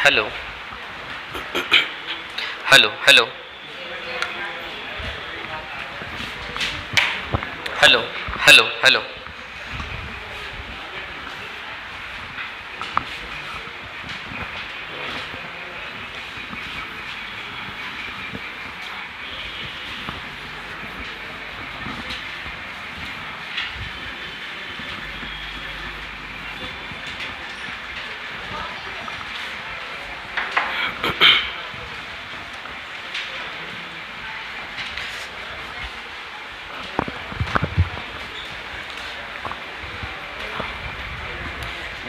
Hello hello hello hello hello hello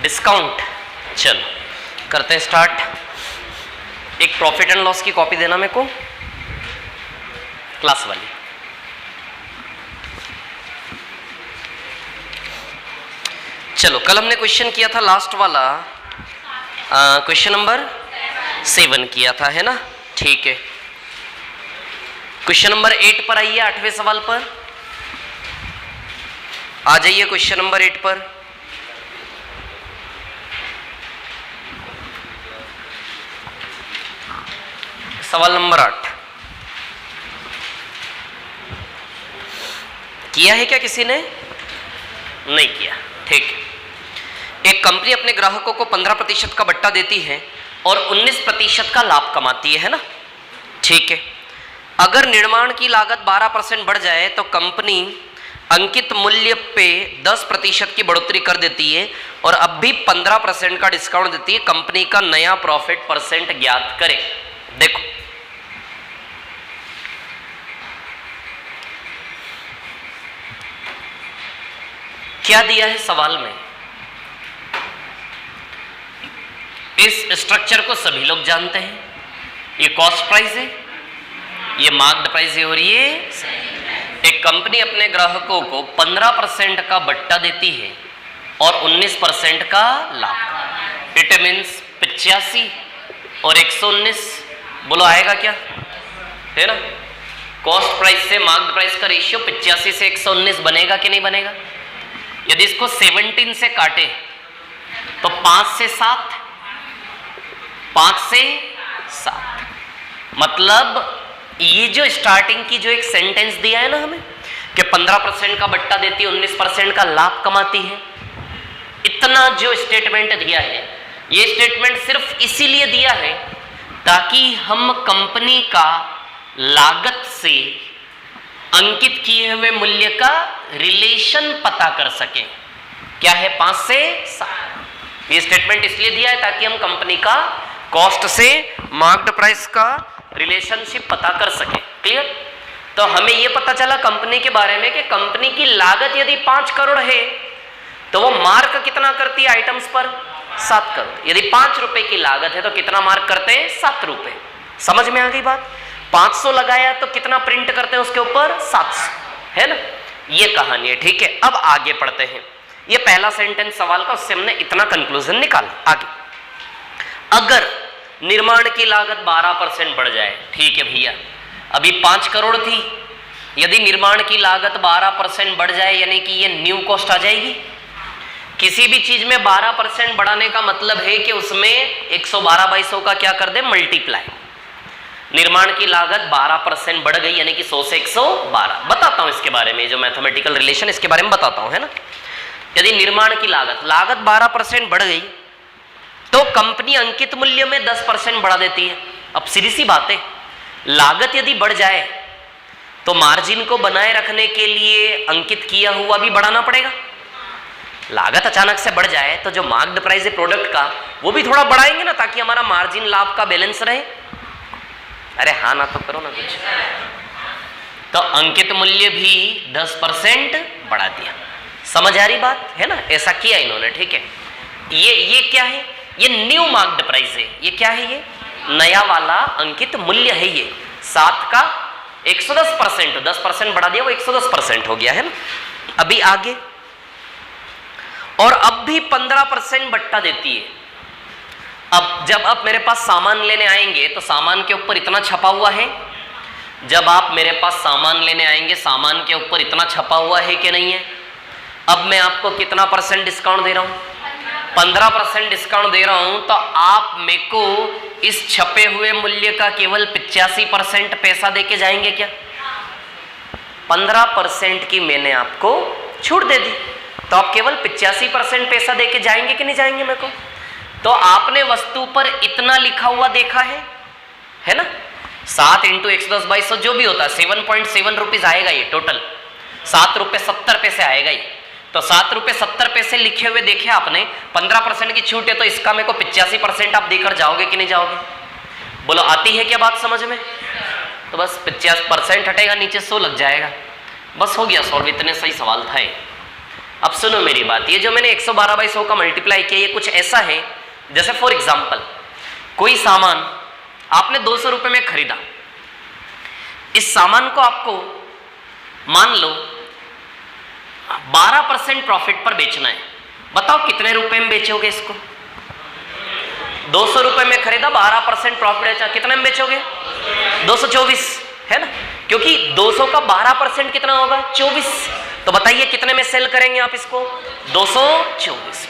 discount. चलो करते हैं स्टार्ट। एक प्रॉफिट एंड लॉस की कॉपी देना मेरे को, क्लास वाली। चलो कल हमने क्वेश्चन किया था लास्ट वाला, क्वेश्चन नंबर 7 किया था, है ना? ठीक है, क्वेश्चन नंबर 8 पर आइए। 8वें सवाल पर आ जाइए। क्वेश्चन नंबर 8 पर सवाल नंबर 8 किया है क्या किसी ने? नहीं किया। ठीक है। एक कंपनी अपने ग्राहकों को 15% का बट्टा देती है और 19% का लाभ कमाती है ना? ठीक है। अगर निर्माण की लागत 12% बढ़ जाए तो कंपनी अंकित मूल्य पे 10% की बढ़ोतरी कर देती है और अब भी 15% का डिस्काउंट देती है। कंपनी का नया प्रॉफिट परसेंट ज्ञात करें। देखो क्या दिया है सवाल में। इस स्ट्रक्चर को सभी लोग जानते हैं। ये कॉस्ट प्राइस है, ये मार्क्ड प्राइस है और ये एक कंपनी अपने ग्राहकों को 15% का बट्टा देती है और 19% का लाभ। इट मीन्स 85 और 119। बोलो आएगा क्या? है ना? कॉस्ट प्राइस से मार्क्ड प्राइस का रेशियो 85 से 119 बनेगा कि नहीं बनेगा? यदि इसको 17 से काटे तो 5 से 7, 5 से 7, मतलब ये जो स्टार्टिंग की जो एक सेंटेंस दिया है ना हमें कि 15% का बट्टा देती है, 19% का लाभ कमाती है, इतना जो स्टेटमेंट दिया है, ये स्टेटमेंट सिर्फ इसीलिए दिया है ताकि हम कंपनी का लागत से अंकित किए हुए मूल्य का रिलेशन पता कर सकें। क्या है? 5 से 7। ये स्टेटमेंट इसलिए दिया है ताकि हम कंपनी का कॉस्ट से मार्क्ड प्राइस का रिलेशनशिप पता कर सकें। क्लियर? तो हमें यह पता चला कंपनी के बारे में कि कंपनी की लागत यदि 5 करोड़ है तो वो मार्क कितना करती है आइटम्स पर? 7 करोड़। यदि 5 रुपए की लागत है तो कितना मार्क करते हैं? 7 रुपए। समझ में आ गई बात? 500 लगाया तो कितना प्रिंट करते हैं उसके ऊपर? 700, है ना? ये कहानी है। ठीक है, अब आगे पढ़ते हैं। ये पहला सेंटेंस सवाल का, उससे हमने इतना कंक्लूजन निकाला। आगे, अगर निर्माण की लागत 12% बढ़ जाए, ठीक है भैया, अभी 5 करोड़ थी, यदि निर्माण की लागत 12% बढ़ जाए यानी कि ये न्यू कॉस्ट आ जाएगी। किसी भी चीज में 12% बढ़ाने का मतलब है कि उसमें 112/100 का क्या कर दे? मल्टीप्लाई। निर्माण की लागत 12% बढ़ गई यानी कि 100 से 112। बताता हूं इसके बारे में, जो मैथमेटिकल रिलेशन इसके बारे में बताता हूं, है ना? यदि निर्माण की लागत 12% बढ़ गई तो कंपनी अंकित मूल्य में 10% बढ़ा देती है। अब सीधी सी बात है, लागत यदि बढ़ जाए तो मार्जिन को बनाए रखने के लिए अंकित किया हुआ भी बढ़ाना पड़ेगा। लागत अचानक से बढ़ जाए तो जो मार्क्ड प्राइस है प्रोडक्ट का वो भी थोड़ा बढ़ाएंगे ना, ताकि हमारा मार्जिन लाभ का बैलेंस रहे। अरे हाँ ना तो करो ना कुछ। तो अंकित मूल्य भी 10% बढ़ा दिया। समझ आ रही बात है ना? ऐसा किया इन्होंने। ठीक है, ये क्या है? ये न्यू मार्क्ड प्राइस है। ये क्या है? ये नया वाला अंकित मूल्य है। ये 7 का 110%, 10% बढ़ा दिया, वो 110% हो गया, है ना? अभी आगे, और अब भी 15% बट्टा देती है। अब जब आप मेरे पास सामान लेने आएंगे तो सामान के ऊपर इतना छपा हुआ है। जब आप मेरे पास सामान लेने आएंगे, सामान के ऊपर इतना छपा हुआ है कि नहीं है? अब मैं आपको कितना % डिस्काउंट दे रहा हूं? 15% डिस्काउंट दे रहा हूं तो आप मेरे को इस छपे हुए मूल्य का केवल 85% पैसा देके जाएंगे क्या? 15% की मैंने आपको छूट दे दी, तो आप केवल 85% पैसा देके जाएंगे कि नहीं जाएंगे मेरे को? तो आपने वस्तु पर इतना लिखा हुआ देखा है ना? 7 × 110/100 जो भी होता है 7.7 रुपीज आएगा ये टोटल, 7 रुपये 70 पैसे आएगा ये। तो 7 रुपये 70 पैसे लिखे हुए देखे आपने, 15% की छूट है तो इसका मेरे को 85% आप देकर जाओगे कि नहीं जाओगे? बोलो आती है क्या बात समझ में? तो बस 50% हटेगा, नीचे 100 लग जाएगा, बस हो गया सॉल्व। इतने सही सवाल था ये। अब सुनो मेरी बात, ये जो मैंने 112/100 का मल्टीप्लाई किया, ये कुछ ऐसा है जैसे फॉर एग्जाम्पल कोई सामान आपने 200 रुपये में खरीदा, इस सामान को आपको मान लो 12% प्रॉफिट पर बेचना है। बताओ कितने रुपए में बेचोगे इसको? 200 रुपये में खरीदा, 12% प्रॉफिट बेचा, कितने में बेचोगे? 224, है ना? क्योंकि 200 का 12% कितना होगा? 24। तो बताइए कितने में सेल करेंगे आप इसको? 224।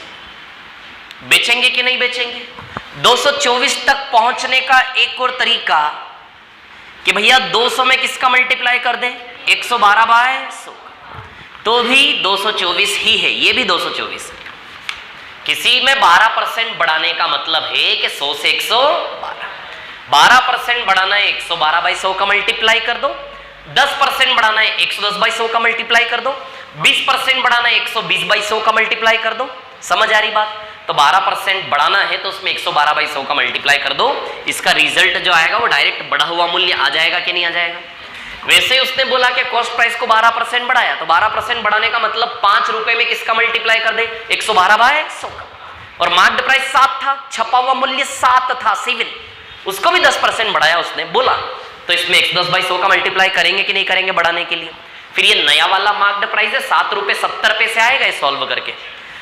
बेचेंगे कि नहीं बेचेंगे? 224 तक पहुंचने का एक और तरीका कि भैया 200 में किसका मल्टीप्लाई कर दें? 112/100, तो भी 224 ही है, ये भी 224। किसी में 12% बढ़ाने का मतलब है कि 100 से 112, 12% बढ़ाना है 112/100 का मल्टीप्लाई कर दो, 10% बढ़ाना है 110/100 का मल्टीप्लाई कर दो, 20% बढ़ाना है 120/100 का मल्टीप्लाई कर दो। समझ आ रही बात? तो 12% बढ़ाना है तो उसमें 112/100 का मल्टीप्लाई कर दो, इसका रिजल्ट जो आएगा वो डायरेक्ट बढ़ा हुआ मूल्य आ जाएगा कि नहीं आ जाएगा? वैसे उसने बोला कि कॉस्ट प्राइस को 12% बढ़ाया, तो 12% बढ़ाने का मतलब 5 रुपए में किसका मल्टीप्लाई कर दे? 112/100 का। और मार्क्ड प्राइस 7 था, छपा हुआ मूल्य 7 था सिविल, उसको भी 10% बढ़ाया उसने बोला, तो इसमें 110/100 का मल्टीप्लाई करेंगे कि नहीं करेंगे बढ़ाने के लिए? फिर ये नया वाला मार्क्ड प्राइस है 7 रुपये 70 पैसे आएगा, इस सॉल्व करके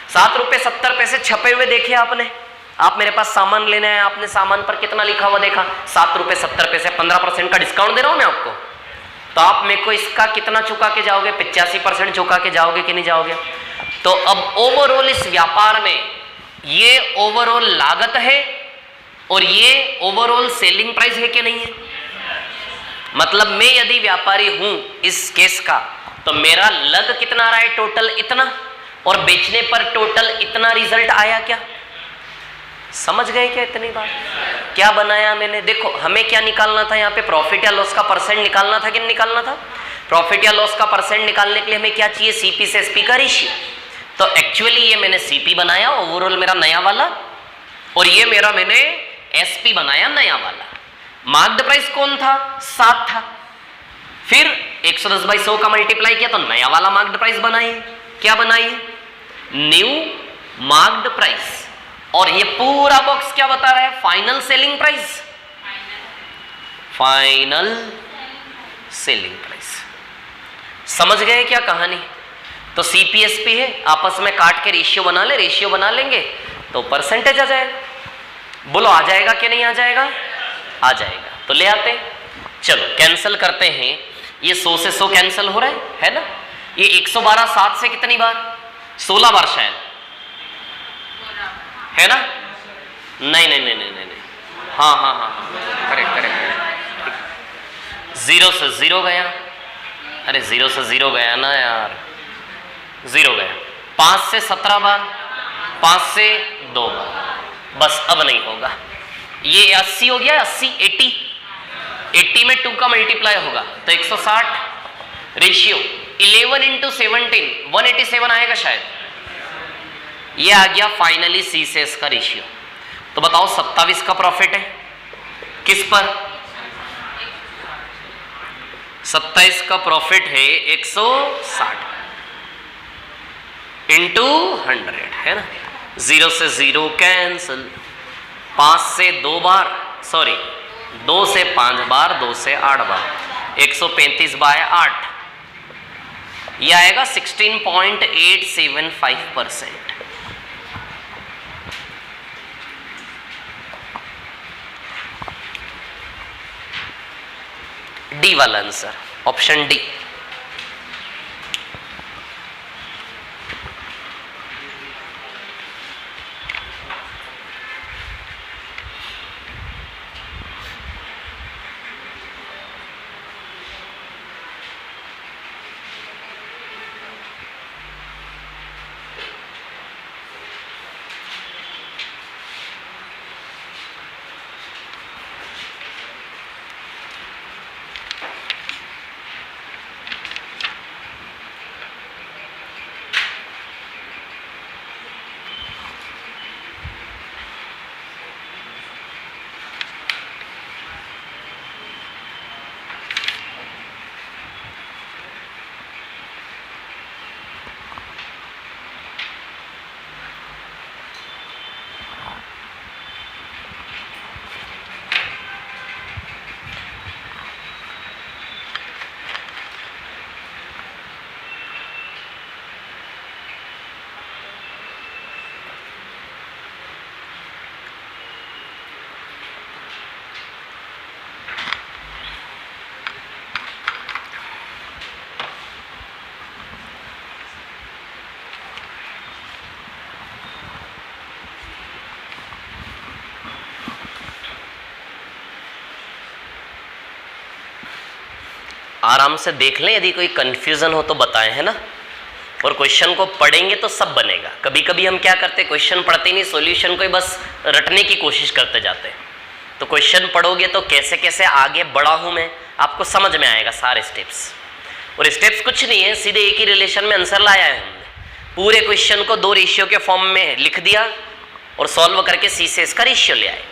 7 रुपये 70 पैसे छपे हुए देखे आपने। आप मेरे पास सामान लेने आए, आपने सामान पर कितना लिखा हुआ देखा? 7 रुपये 70 पैसे, 15% का डिस्काउंट दे रहा हूं मैं आपको, तो आप मेरे को इसका कितना चुका के जाओगे? 85% चुका के जाओगे कि नहीं जाओगे? तो अब ओवरऑल इस व्यापार में ये ओवरऑल लागत है और ये ओवरऑल सेलिंग प्राइस है कि नहीं है? मतलब मैं यदि व्यापारी हूं इस केस का, तो मेरा लग कितना आ रहा है? टोटल इतना, और बेचने पर टोटल इतना रिजल्ट आया क्या? समझ गए क्या इतनी बात? क्या बनाया मैंने? देखो हमें क्या निकालना था यहाँ पे? प्रॉफिट या लॉस का परसेंट निकालना था कि नहीं निकालना था? प्रॉफिट या लॉस का परसेंट निकालने के लिए हमें क्या चाहिए? सीपी से एसपी का रेशियो। तो एक्चुअली ये मैंने सीपी बनाया ओवरऑल मेरा नया वाला, और ये मेरा मैंने एसपी बनाया नया वाला। मार्क्ड प्राइस कौन था? 7 था। फिर 110/100 का मल्टीप्लाई किया तो नया वाला मार्क्ड प्राइस बनाइए। क्या बनाइए? New marked price. और ये पूरा बॉक्स क्या बता रहा है? Final selling price. Final selling price. समझ गए क्या कहानी? तो सीपीएसपी है, आपस में काट के रेशियो बना ले, रेशियो बना लेंगे तो परसेंटेज आ जाएगा। बोलो आ जाएगा कि नहीं आ जाएगा? आ जाएगा। तो ले आते, चलो कैंसिल करते हैं। ये 100 से 100 कैंसिल हो रहा है ना? ये 112 7 से कितनी बार? 16 बार शायद, है ना? नहीं नहीं नहीं नहीं नहीं, हाँ हाँ हाँ करेक्ट करेक्ट। 0 से 0 गया, अरे 0 से 0 गया ना यार, 0 गया। 5 से 17 बार, 5 से 2 बार, बस अब नहीं होगा। ये 80 हो गया, 80 80 में 2 का मल्टीप्लाई होगा तो 160। रेशियो 11 × 17 187 आएगा शायद। ये आ गया फाइनली सी से इसका रेशियो। तो बताओ 27 का प्रॉफिट है किस पर? 27 का प्रॉफिट है 160 × 100, है ना? 0 से 0 कैंसिल, 5 से 2 बार, सॉरी 2 से 5 बार, 2 से 8 बार, 135/8। यह आएगा 16.875%। डी वाला आंसर, ऑप्शन डी। आराम से देख लें, यदि कोई कंफ्यूजन हो तो बताएं, है ना। और क्वेश्चन को पढ़ेंगे तो सब बनेगा। कभी कभी हम क्या करते हैं, क्वेश्चन पढ़ते ही नहीं, सॉल्यूशन को ही बस रटने की कोशिश करते जाते हैं। तो क्वेश्चन पढ़ोगे तो कैसे कैसे आगे बढ़ा हूं मैं, आपको समझ में आएगा सारे स्टेप्स। और स्टेप्स कुछ नहीं है, सीधे एक ही रिलेशन में आंसर लाया है हमने। पूरे क्वेश्चन को 2 रेशियो के फॉर्म में लिख दिया और सॉल्व करके सी से इसका रेशियो ले आए।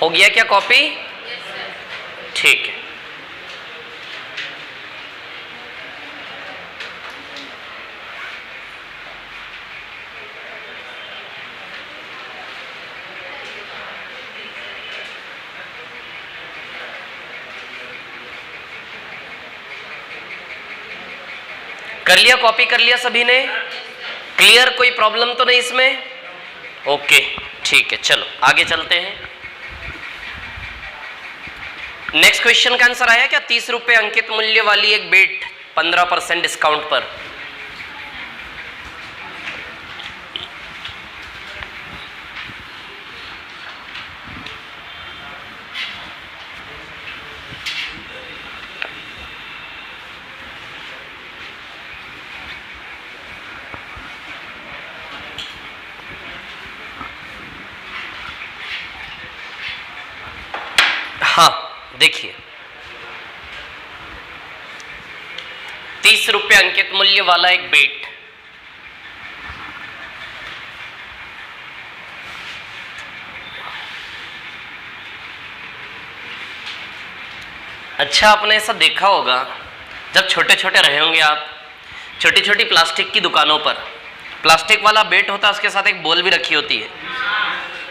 हो गया क्या कॉपी? ठीक है। कर लिया, कॉपी कर लिया सभी ने? क्लियर, कोई प्रॉब्लम तो नहीं इसमें? ओके ठीक है, चलो आगे चलते हैं। नेक्स्ट क्वेश्चन का आंसर आया क्या? 30 रुपए अंकित मूल्य वाली एक बेट 15% डिस्काउंट पर। हाँ देखिए, 30 रुपए अंकित मूल्य वाला एक बेट अच्छा, आपने ऐसा देखा होगा जब छोटे छोटे रहे होंगे आप, छोटी छोटी प्लास्टिक की दुकानों पर प्लास्टिक वाला बेट होता है, उसके साथ एक बॉल भी रखी होती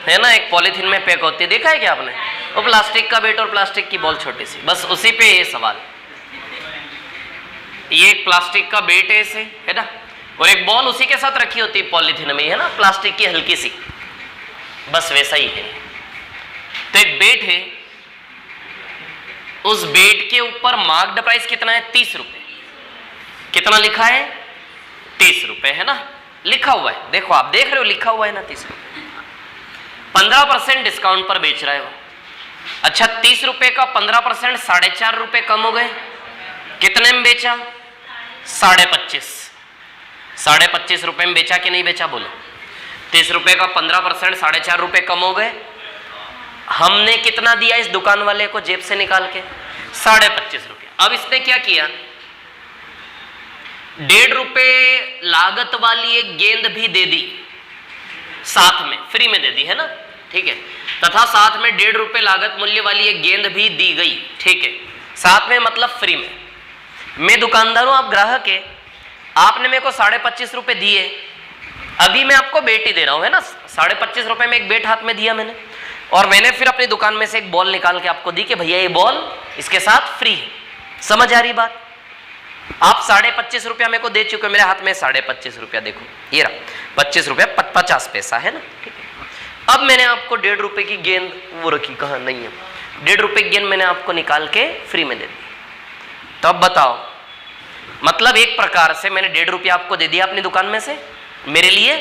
है ना, एक पॉलीथीन में पैक होती है, देखा है क्या आपने? वो प्लास्टिक का बेट और प्लास्टिक की बॉल छोटी सी, बस उसी पे ये सवाल। ये एक प्लास्टिक का बेट है ऐसे, है ना, और एक बॉल उसी के साथ रखी होती है पॉलीथीन में, है ना, प्लास्टिक की हल्की सी, बस वैसा ही है। तो एक बेट है, उस बेट के ऊपर मार्क्ड प्राइस कितना है? 30 रुपए। कितना लिखा है? 30 रुपए, है ना, लिखा हुआ है, देखो आप देख रहे हो, लिखा हुआ है ना 30 रुपए। 15% डिस्काउंट पर बेच रहा है वो। अच्छा, 30 रुपए का 15% 4.5 रुपए कम हो गए। कितने में बेचा? 25.5। 25.5 रुपए में बेचा कि नहीं बेचा? बोलो। 30 रुपए का 15% 4.5 रुपए कम हो गए। हमने कितना दिया इस दुकान वाले को जेब से निकाल के? 25.5 रुपए। अब इसने क्या किया? 1.5 रुपए लागत वाली एक गेंद भी दे दी साथ में, फ्री में दे दी, है ना, ठीक है, तथा साथ में 1.5 रुपए लागत मूल्य वाली एक गेंद भी दी गई, ठीक है, साथ में मतलब फ्री में। मैं दुकानदार हूं, आप ग्राहक है, आपने मेरे को 25.5 रुपए दिए, अभी मैं आपको बेट ही दे रहा हूं, है ना, 25.5 रुपए में एक बेट हाथ में दिया मैंने, और मैंने फिर अपनी दुकान में से एक बॉल निकाल के आपको दी कि भैया ये बॉल इसके साथ फ्री है। समझ आ रही बात? आप 25.5 रुपया मेरे को दे चुके, मेरे हाथ में 25.5 रुपया, देखो ये रहा 25 रुपया 50 पैसा, है ना, ठीक है। अब मैंने आपको 1.5 रुपए की गेंद वो रखी, कहाँ नहीं है, 1.5 रुपए की गेंद मैंने आपको निकाल के फ्री में दे दी। तो अब बताओ, मतलब एक प्रकार से मैंने 1.5 रुपया आपको दे दिया अपनी दुकान में से मेरे लिए।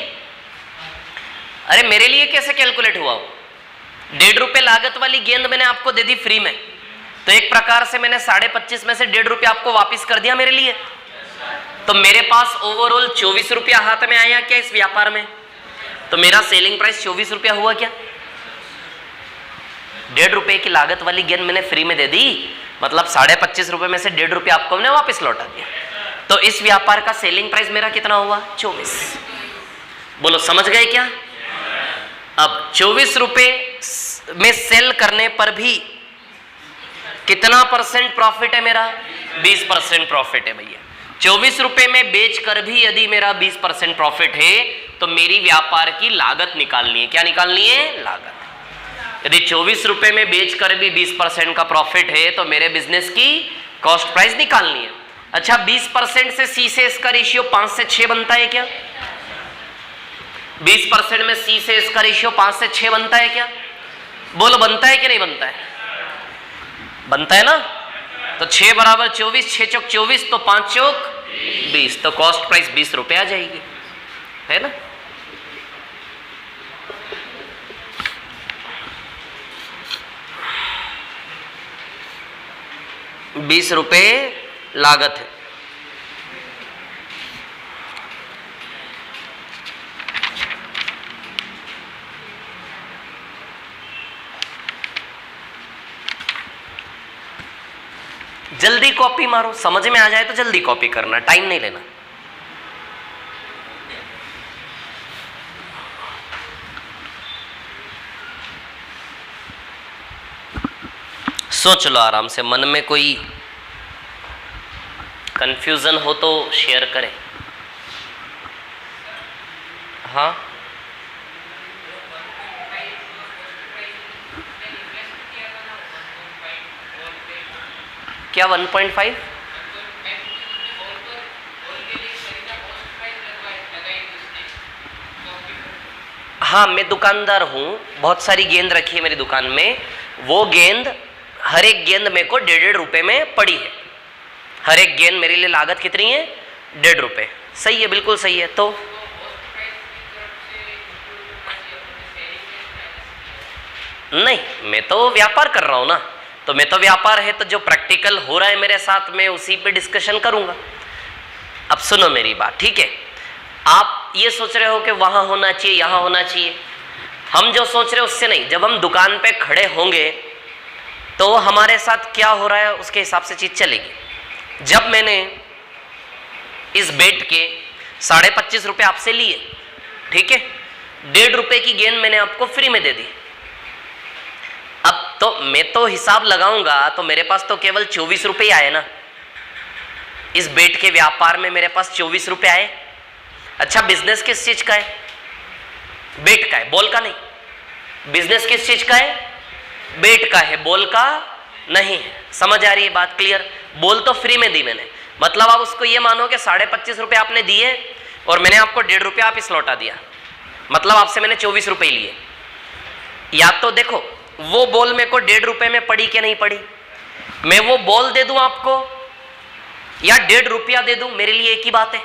अरे मेरे लिए कैसे कैलकुलेट हुआ? ₹1.5 लागत वाली गेंद मैंने आपको दे दी फ्री में, तो एक प्रकार से मैंने 25.5 में से ₹1.5 आपको वापस कर दिया मेरे लिए। तो मेरे पास ओवरऑल ₹24 हाथ में आया क्या इस व्यापार में? तो मेरा सेलिंग प्राइस ₹24 हुआ क्या? ₹1.5 की लागत वाली गेंद मैंने फ्री में दे दी, मतलब ₹25.5 में से ₹1.5 आपको मैंने वापस लौटा दिया। तो इस व्यापार का सेलिंग प्राइस मेरा कितना हुआ? 24। बोलो समझ गए क्या? अब ₹24 में सेल करने पर भी कितना % प्रॉफिट है मेरा? 20% प्रॉफिट है भैया। ₹24 में बेच कर भी यदि मेरा 20% प्रॉफिट है तो मेरी व्यापार की लागत निकालनी है। क्या निकालनी है? लागत। यदि ₹24 में बेच कर भी 20% का प्रॉफिट है तो मेरे बिजनेस की कॉस्ट प्राइस निकालनी है। अच्छा, 20% से सी से इसका रेशियो 5 से 6 बनता है क्या? 20% में सी से इसका रेशियो 5 से 6 बनता है क्या? बोलो बनता है कि नहीं बनता है? बनता है ना। तो 6 बराबर 24, 6 चौक 24, तो 5 चौक 20, तो कॉस्ट प्राइस ₹20 आ जाएगी, है ना। ₹20 लागत है। जल्दी कॉपी मारो, समझ में आ जाए तो जल्दी कॉपी करना, टाइम नहीं लेना। सोच लो आराम से, मन में कोई कंफ्यूजन हो तो शेयर करें। हाँ, क्या 1.5? हाँ, मैं दुकानदार हूं, बहुत सारी गेंद रखी है मेरी दुकान में। वो गेंद, हर एक गेंद मेरे को ₹1.5 में पड़ी है। हर एक गेंद मेरे लिए लागत कितनी है? ₹1.5। सही है, बिल्कुल सही है। तो नहीं, मैं तो व्यापार कर रहा हूं ना, तो मैं तो व्यापार है तो जो प्रैक्टिकल हो रहा है मेरे साथ में उसी पे डिस्कशन करूंगा। अब सुनो मेरी बात, ठीक है। आप ये सोच रहे हो कि वहां होना चाहिए, यहां होना चाहिए, हम जो सोच रहे हैं उससे नहीं। जब हम दुकान पे खड़े होंगे तो हमारे साथ क्या हो रहा है उसके हिसाब से चीज चलेगी। जब मैंने इस बेट के ₹25.5 आपसे लिए, ठीक है, ₹1.5 की गेंद मैंने आपको फ्री में दे दी। अब तो मैं तो हिसाब लगाऊंगा तो मेरे पास तो केवल ₹24 आए ना। इस बेट के व्यापार में मेरे पास ₹24 आए। अच्छा, बिजनेस किस चीज का है? बेट का है, बॉल का नहीं। बिजनेस किस चीज का है? बेट का है, बॉल का नहीं है। समझ आ रही है बात? क्लियर। बॉल तो फ्री में दी मैंने, मतलब आप उसको ये मानो कि ₹25.5 आपने दिए और मैंने आपको ₹1.5 वापस लौटा दिया, मतलब आपसे मैंने ₹24 लिए। या तो देखो वो बॉल मेरे को ₹1.5 में पड़ी कि नहीं पड़ी, मैं वो बॉल दे दूं आपको या ₹1.5 दे दूं, मेरे लिए एक ही बात है।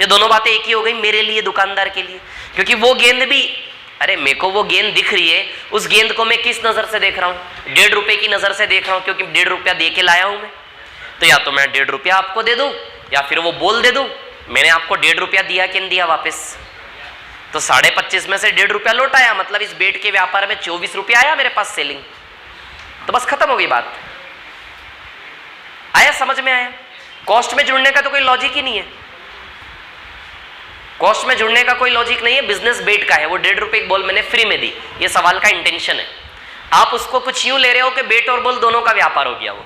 ये दोनों बातें एक ही हो गई मेरे लिए, दुकानदार के लिए। क्योंकि वो गेंद भी, अरे मेरे को वो गेंद दिख रही है, उस गेंद को मैं किस नजर से देख रहा हूं? ₹1.5 की नजर से देख रहा हूं, क्योंकि ₹1.5 दे के लाया हूं मैं। तो या तो मैं ₹1.5 आपको दे दूं या फिर वो बॉल दे दूं। मैंने आपको ₹1.5 दिया कि नहीं दिया वापस? तो 25.5 में से ₹1.5 लौटाया, मतलब इस बेट के व्यापार में ₹24 आया मेरे पास सेलिंग। तो बस खत्म हो गई बात। आया, समझ में आया? कॉस्ट में जुड़ने का तो कोई लॉजिक ही नहीं है। कॉस्ट में जुड़ने का कोई लॉजिक नहीं है। बिजनेस बेट का है, वो ₹1.5 की बॉल मैंने फ्री में दी, ये सवाल का इंटेंशन है। आप उसको कुछ यूं ले रहे हो कि बेट और बॉल दोनों का व्यापार हो गया। वो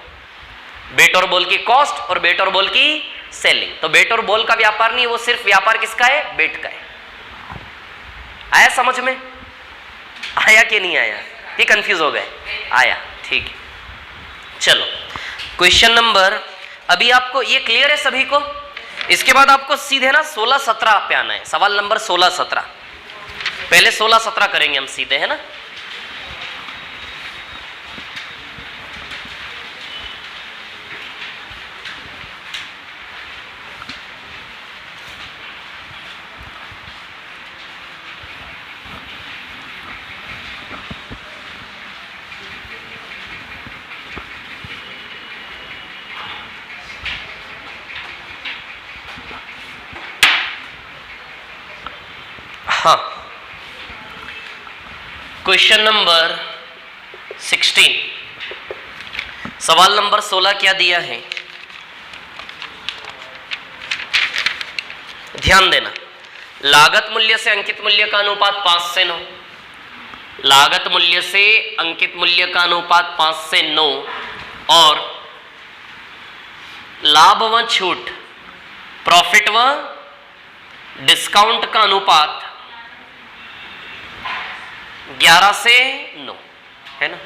बेट और बॉल की कॉस्ट और बेट और बॉल की सेलिंग। तो बेट और बॉल का व्यापार नहीं, वो सिर्फ व्यापार किसका है? बेट का है। आया समझ में? आया कि नहीं आया? ये कंफ्यूज हो गए? आया, ठीक है। चलो क्वेश्चन नंबर, अभी आपको ये क्लियर है सभी को? इसके बाद आपको सीधे ना 16-17 पे आना है। सवाल नंबर 16-17, पहले 16-17 करेंगे हम सीधे, है ना। हाँ, क्वेश्चन नंबर 16, सवाल नंबर 16 क्या दिया है, ध्यान देना। लागत मूल्य से अंकित मूल्य का अनुपात 5 से 9, लागत मूल्य से अंकित मूल्य का अनुपात 5 से 9 और लाभ व छूट, प्रॉफिट व डिस्काउंट का अनुपात 11 से 9 है ना।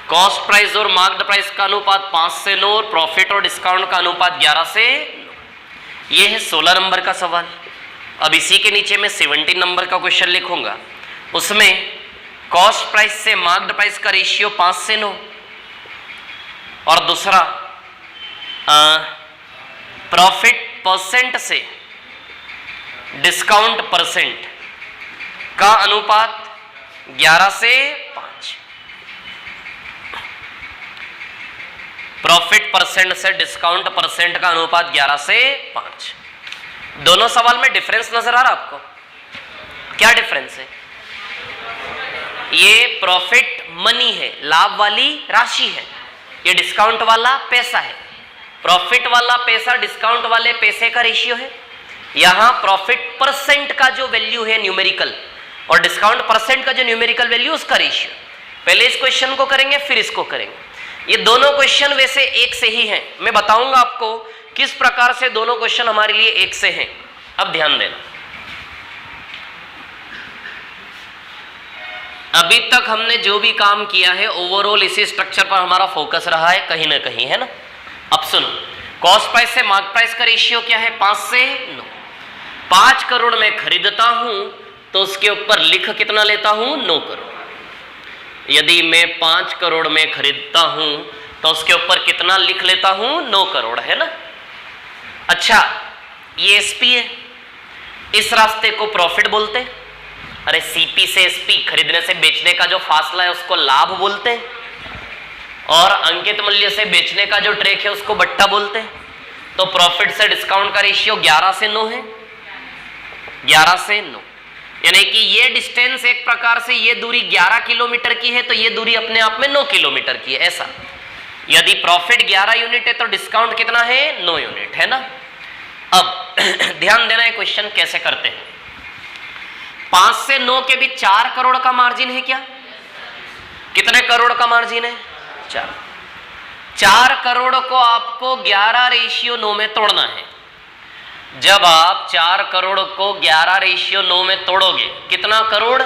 कॉस्ट प्राइस और मार्क्ड प्राइस का अनुपात 5 से 9 और प्रॉफिट और डिस्काउंट का अनुपात 11 से 9। यह है 16 नंबर का सवाल। अब इसी के नीचे मैं 17 नंबर का क्वेश्चन लिखूंगा, उसमें कॉस्ट प्राइस से मार्क्ड प्राइस का रेशियो 5 से 9 और दूसरा प्रॉफिट परसेंट से डिस्काउंट परसेंट का अनुपात 11 से 5। प्रॉफिट परसेंट से डिस्काउंट परसेंट का अनुपात 11 से 5। दोनों सवाल में डिफरेंस नजर आ रहा आपको? क्या डिफरेंस है? ये प्रॉफिट मनी है, लाभ वाली राशि है, ये डिस्काउंट वाला पैसा है। प्रॉफिट वाला पैसा डिस्काउंट वाले पैसे का रेशियो है। यहां प्रॉफिट परसेंट का जो वैल्यू है न्यूमेरिकल और डिस्काउंट परसेंट का जो न्यूमेरिकल वैल्यू उसका रेशियो। पहले इस क्वेश्चन को करेंगे फिर इसको करेंगे। ये दोनों क्वेश्चन वैसे एक से ही हैं, मैं बताऊंगा आपको किस प्रकार से दोनों क्वेश्चन हमारे लिए एक से हैं। अब ध्यान देना, अभी तक हमने जो भी काम किया है ओवरऑल इसी स्ट्रक्चर पर हमारा फोकस रहा है कहीं ना कहीं, है ना। अब सुनो, कॉस्ट प्राइस से मार्क प्राइस का रेशियो क्या है? 5 से 9। 5 करोड़ में खरीदता हूं तो उसके ऊपर लिख कितना लेता हूं? 9 करोड़। यदि मैं 5 करोड़ में खरीदता हूं तो उसके ऊपर कितना लिख लेता हूं? 9 करोड़, है ना। अच्छा, ये एसपी है, इस रास्ते को प्रॉफिट बोलते हैं। अरे सीपी से एसपी, खरीदने से बेचने का जो फासला है उसको लाभ बोलते हैं, और अंकित मूल्य से बेचने का जो ट्रेक है उसको बट्टा बोलते हैं। तो प्रॉफिट से डिस्काउंट का रेशियो 11 से 9 है, 11 से 9, यानी कि ये डिस्टेंस एक प्रकार से ये दूरी 11 किलोमीटर की है तो ये दूरी अपने आप में 9 किलोमीटर की है, ऐसा। यदि प्रॉफिट 11 यूनिट है तो डिस्काउंट कितना है? 9 यूनिट, है ना। अब ध्यान देना है क्वेश्चन कैसे करते हैं। 5 से 9 के बीच 4 करोड़ का मार्जिन है क्या? कितने करोड़ का मार्जिन है? 4 करोड़ को आपको 11:9 में तोड़ना है। जब आप 4 करोड़ को 11:9 में तोड़ोगे, कितना करोड़?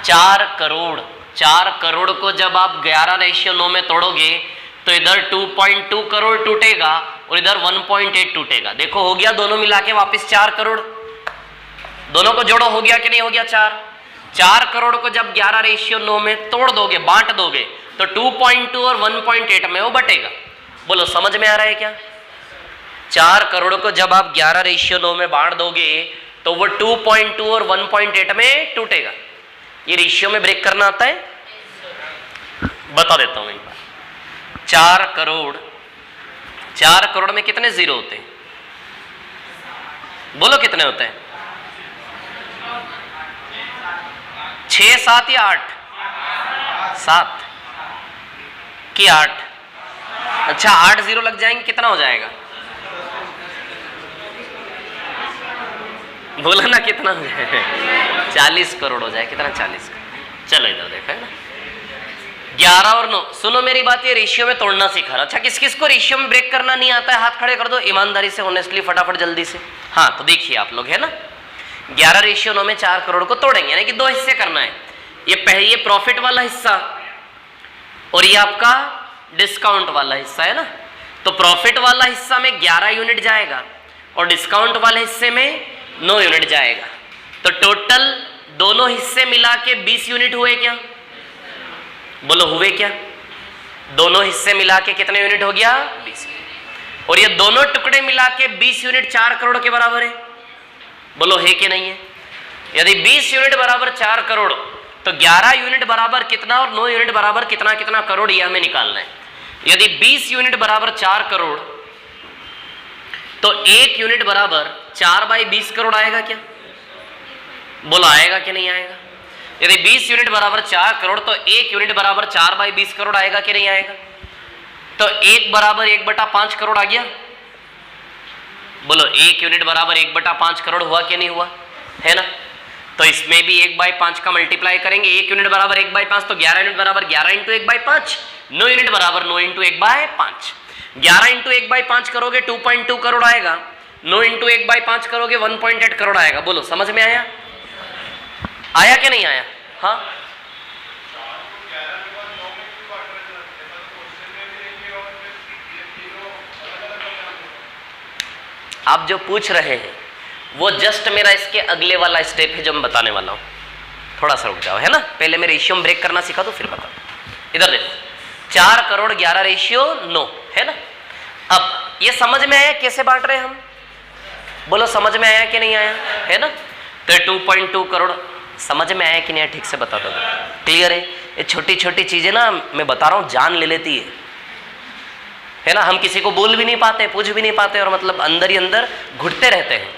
4 करोड़। 4 करोड़ को जब आप 11:9 में तोड़ोगे तो इधर 2.2 करोड़ टूटेगा और इधर 1.8 टूटेगा। देखो हो गया दोनों मिला के वापिस 4 करोड़। दोनों को जोड़ो, हो गया कि नहीं हो गया? 4 करोड़ को जब 11:9 में तोड़ दोगे, बांट दोगे, तो 2.2 और 1.8 में वो बटेगा। बोलो समझ में आ रहा है क्या? 4 करोड़ को जब आप 11:9 में बांट दोगे तो वो 2.2 और 1.8 में टूटेगा। ये रेशियो में ब्रेक करना आता है? बता देता हूं एक बार। 4 करोड़ में कितने जीरो होते हैं? बोलो कितने होते हैं? 6, 7 या 8? 7 कि 8? अच्छा, 8 जीरो लग जाएंगे, कितना हो जाएगा? बोला ना कितना हो जाएगा? 40 करोड़ हो जाए। कितना? 40 करोड़। चलो इधर देखो, है ना। 11 और 9, सुनो मेरी बात, ये रेशियो में तोड़ना सीखा रहा। अच्छा, किस किस को रेशियो में ब्रेक करना नहीं आता है? हाथ खड़े कर दो ईमानदारी से, ऑनेस्टली, फटाफट जल्दी से। हाँ, तो देखिए आप लोग, है ना। 11:9 में 4 करोड़ को तोड़ेंगे, यानी कि 2 हिस्से करना है। ये प्रॉफिट वाला हिस्सा और ये आपका डिस्काउंट वाला हिस्सा, है ना। तो प्रॉफिट वाला हिस्सा में 11 यूनिट जाएगा और डिस्काउंट वाले हिस्से में 9 यूनिट जाएगा। तो टोटल दोनों हिस्से मिला के 20 यूनिट हुए क्या? बोलो हुए क्या? दोनों हिस्से मिला के कितने यूनिट हो गया? 20। और ये दोनों टुकड़े मिला के 20 यूनिट 4 करोड़ के बराबर है। बोलो है कि नहीं है? यदि 20 यूनिट बराबर 4 करोड़ तो 11 यूनिट बराबर कितना और 9 यूनिट बराबर कितना कितना करोड़, ये हमें निकालना है। यदि 20 यूनिट बराबर 4 करोड़ तो 1 यूनिट बराबर 4/20 करोड़ आएगा क्या? बोलो आएगा कि नहीं आएगा? यदि 20 यूनिट बराबर 4 करोड़ तो 1 यूनिट बराबर 4/20 करोड़ आएगा कि नहीं आएगा? तो 1 बराबर 1/5 करोड़ आ गया। बोलो 1 यूनिट बराबर 1/5 करोड़ हुआ कि नहीं हुआ? है ना? तो इसमें भी 1/5 का मल्टीप्लाई करेंगे। 1 यूनिट बराबर 1/5 तो 11 यूनिट बराबर 11 × 1/5, 9 यूनिट बराबर 9 × 1/5। 11 × 1/5 करोगे 2.2 करोड़ आएगा, 9 × 1/5 करोगे 1.8 करोड़ आएगा। बोलो समझ में आया? आया कि नहीं आया? हाँ, आप जो पूछ रहे हैं वो जस्ट मेरा इसके अगले वाला स्टेप है जो मैं बताने वाला हूं। थोड़ा सा रुक जाओ, है ना? पहले मैं रेशियो में ब्रेक करना सिखा दो फिर बता। इधर देखो, 4 करोड़ 11 रेशियो 9, है ना? अब ये समझ में आया कैसे बांट रहे हैं हम? बोलो समझ में आया कि नहीं आया? है ना? तो 2.2 करोड़ समझ में आया कि नहीं आया? ठीक से बता दो। क्लियर है? ये छोटी छोटी चीजें ना मैं बता रहा हूं जान ले लेती है ना? हम किसी को बोल भी नहीं पाते, पूछ भी नहीं पाते और मतलब अंदर ही अंदर घुटते रहते हैं।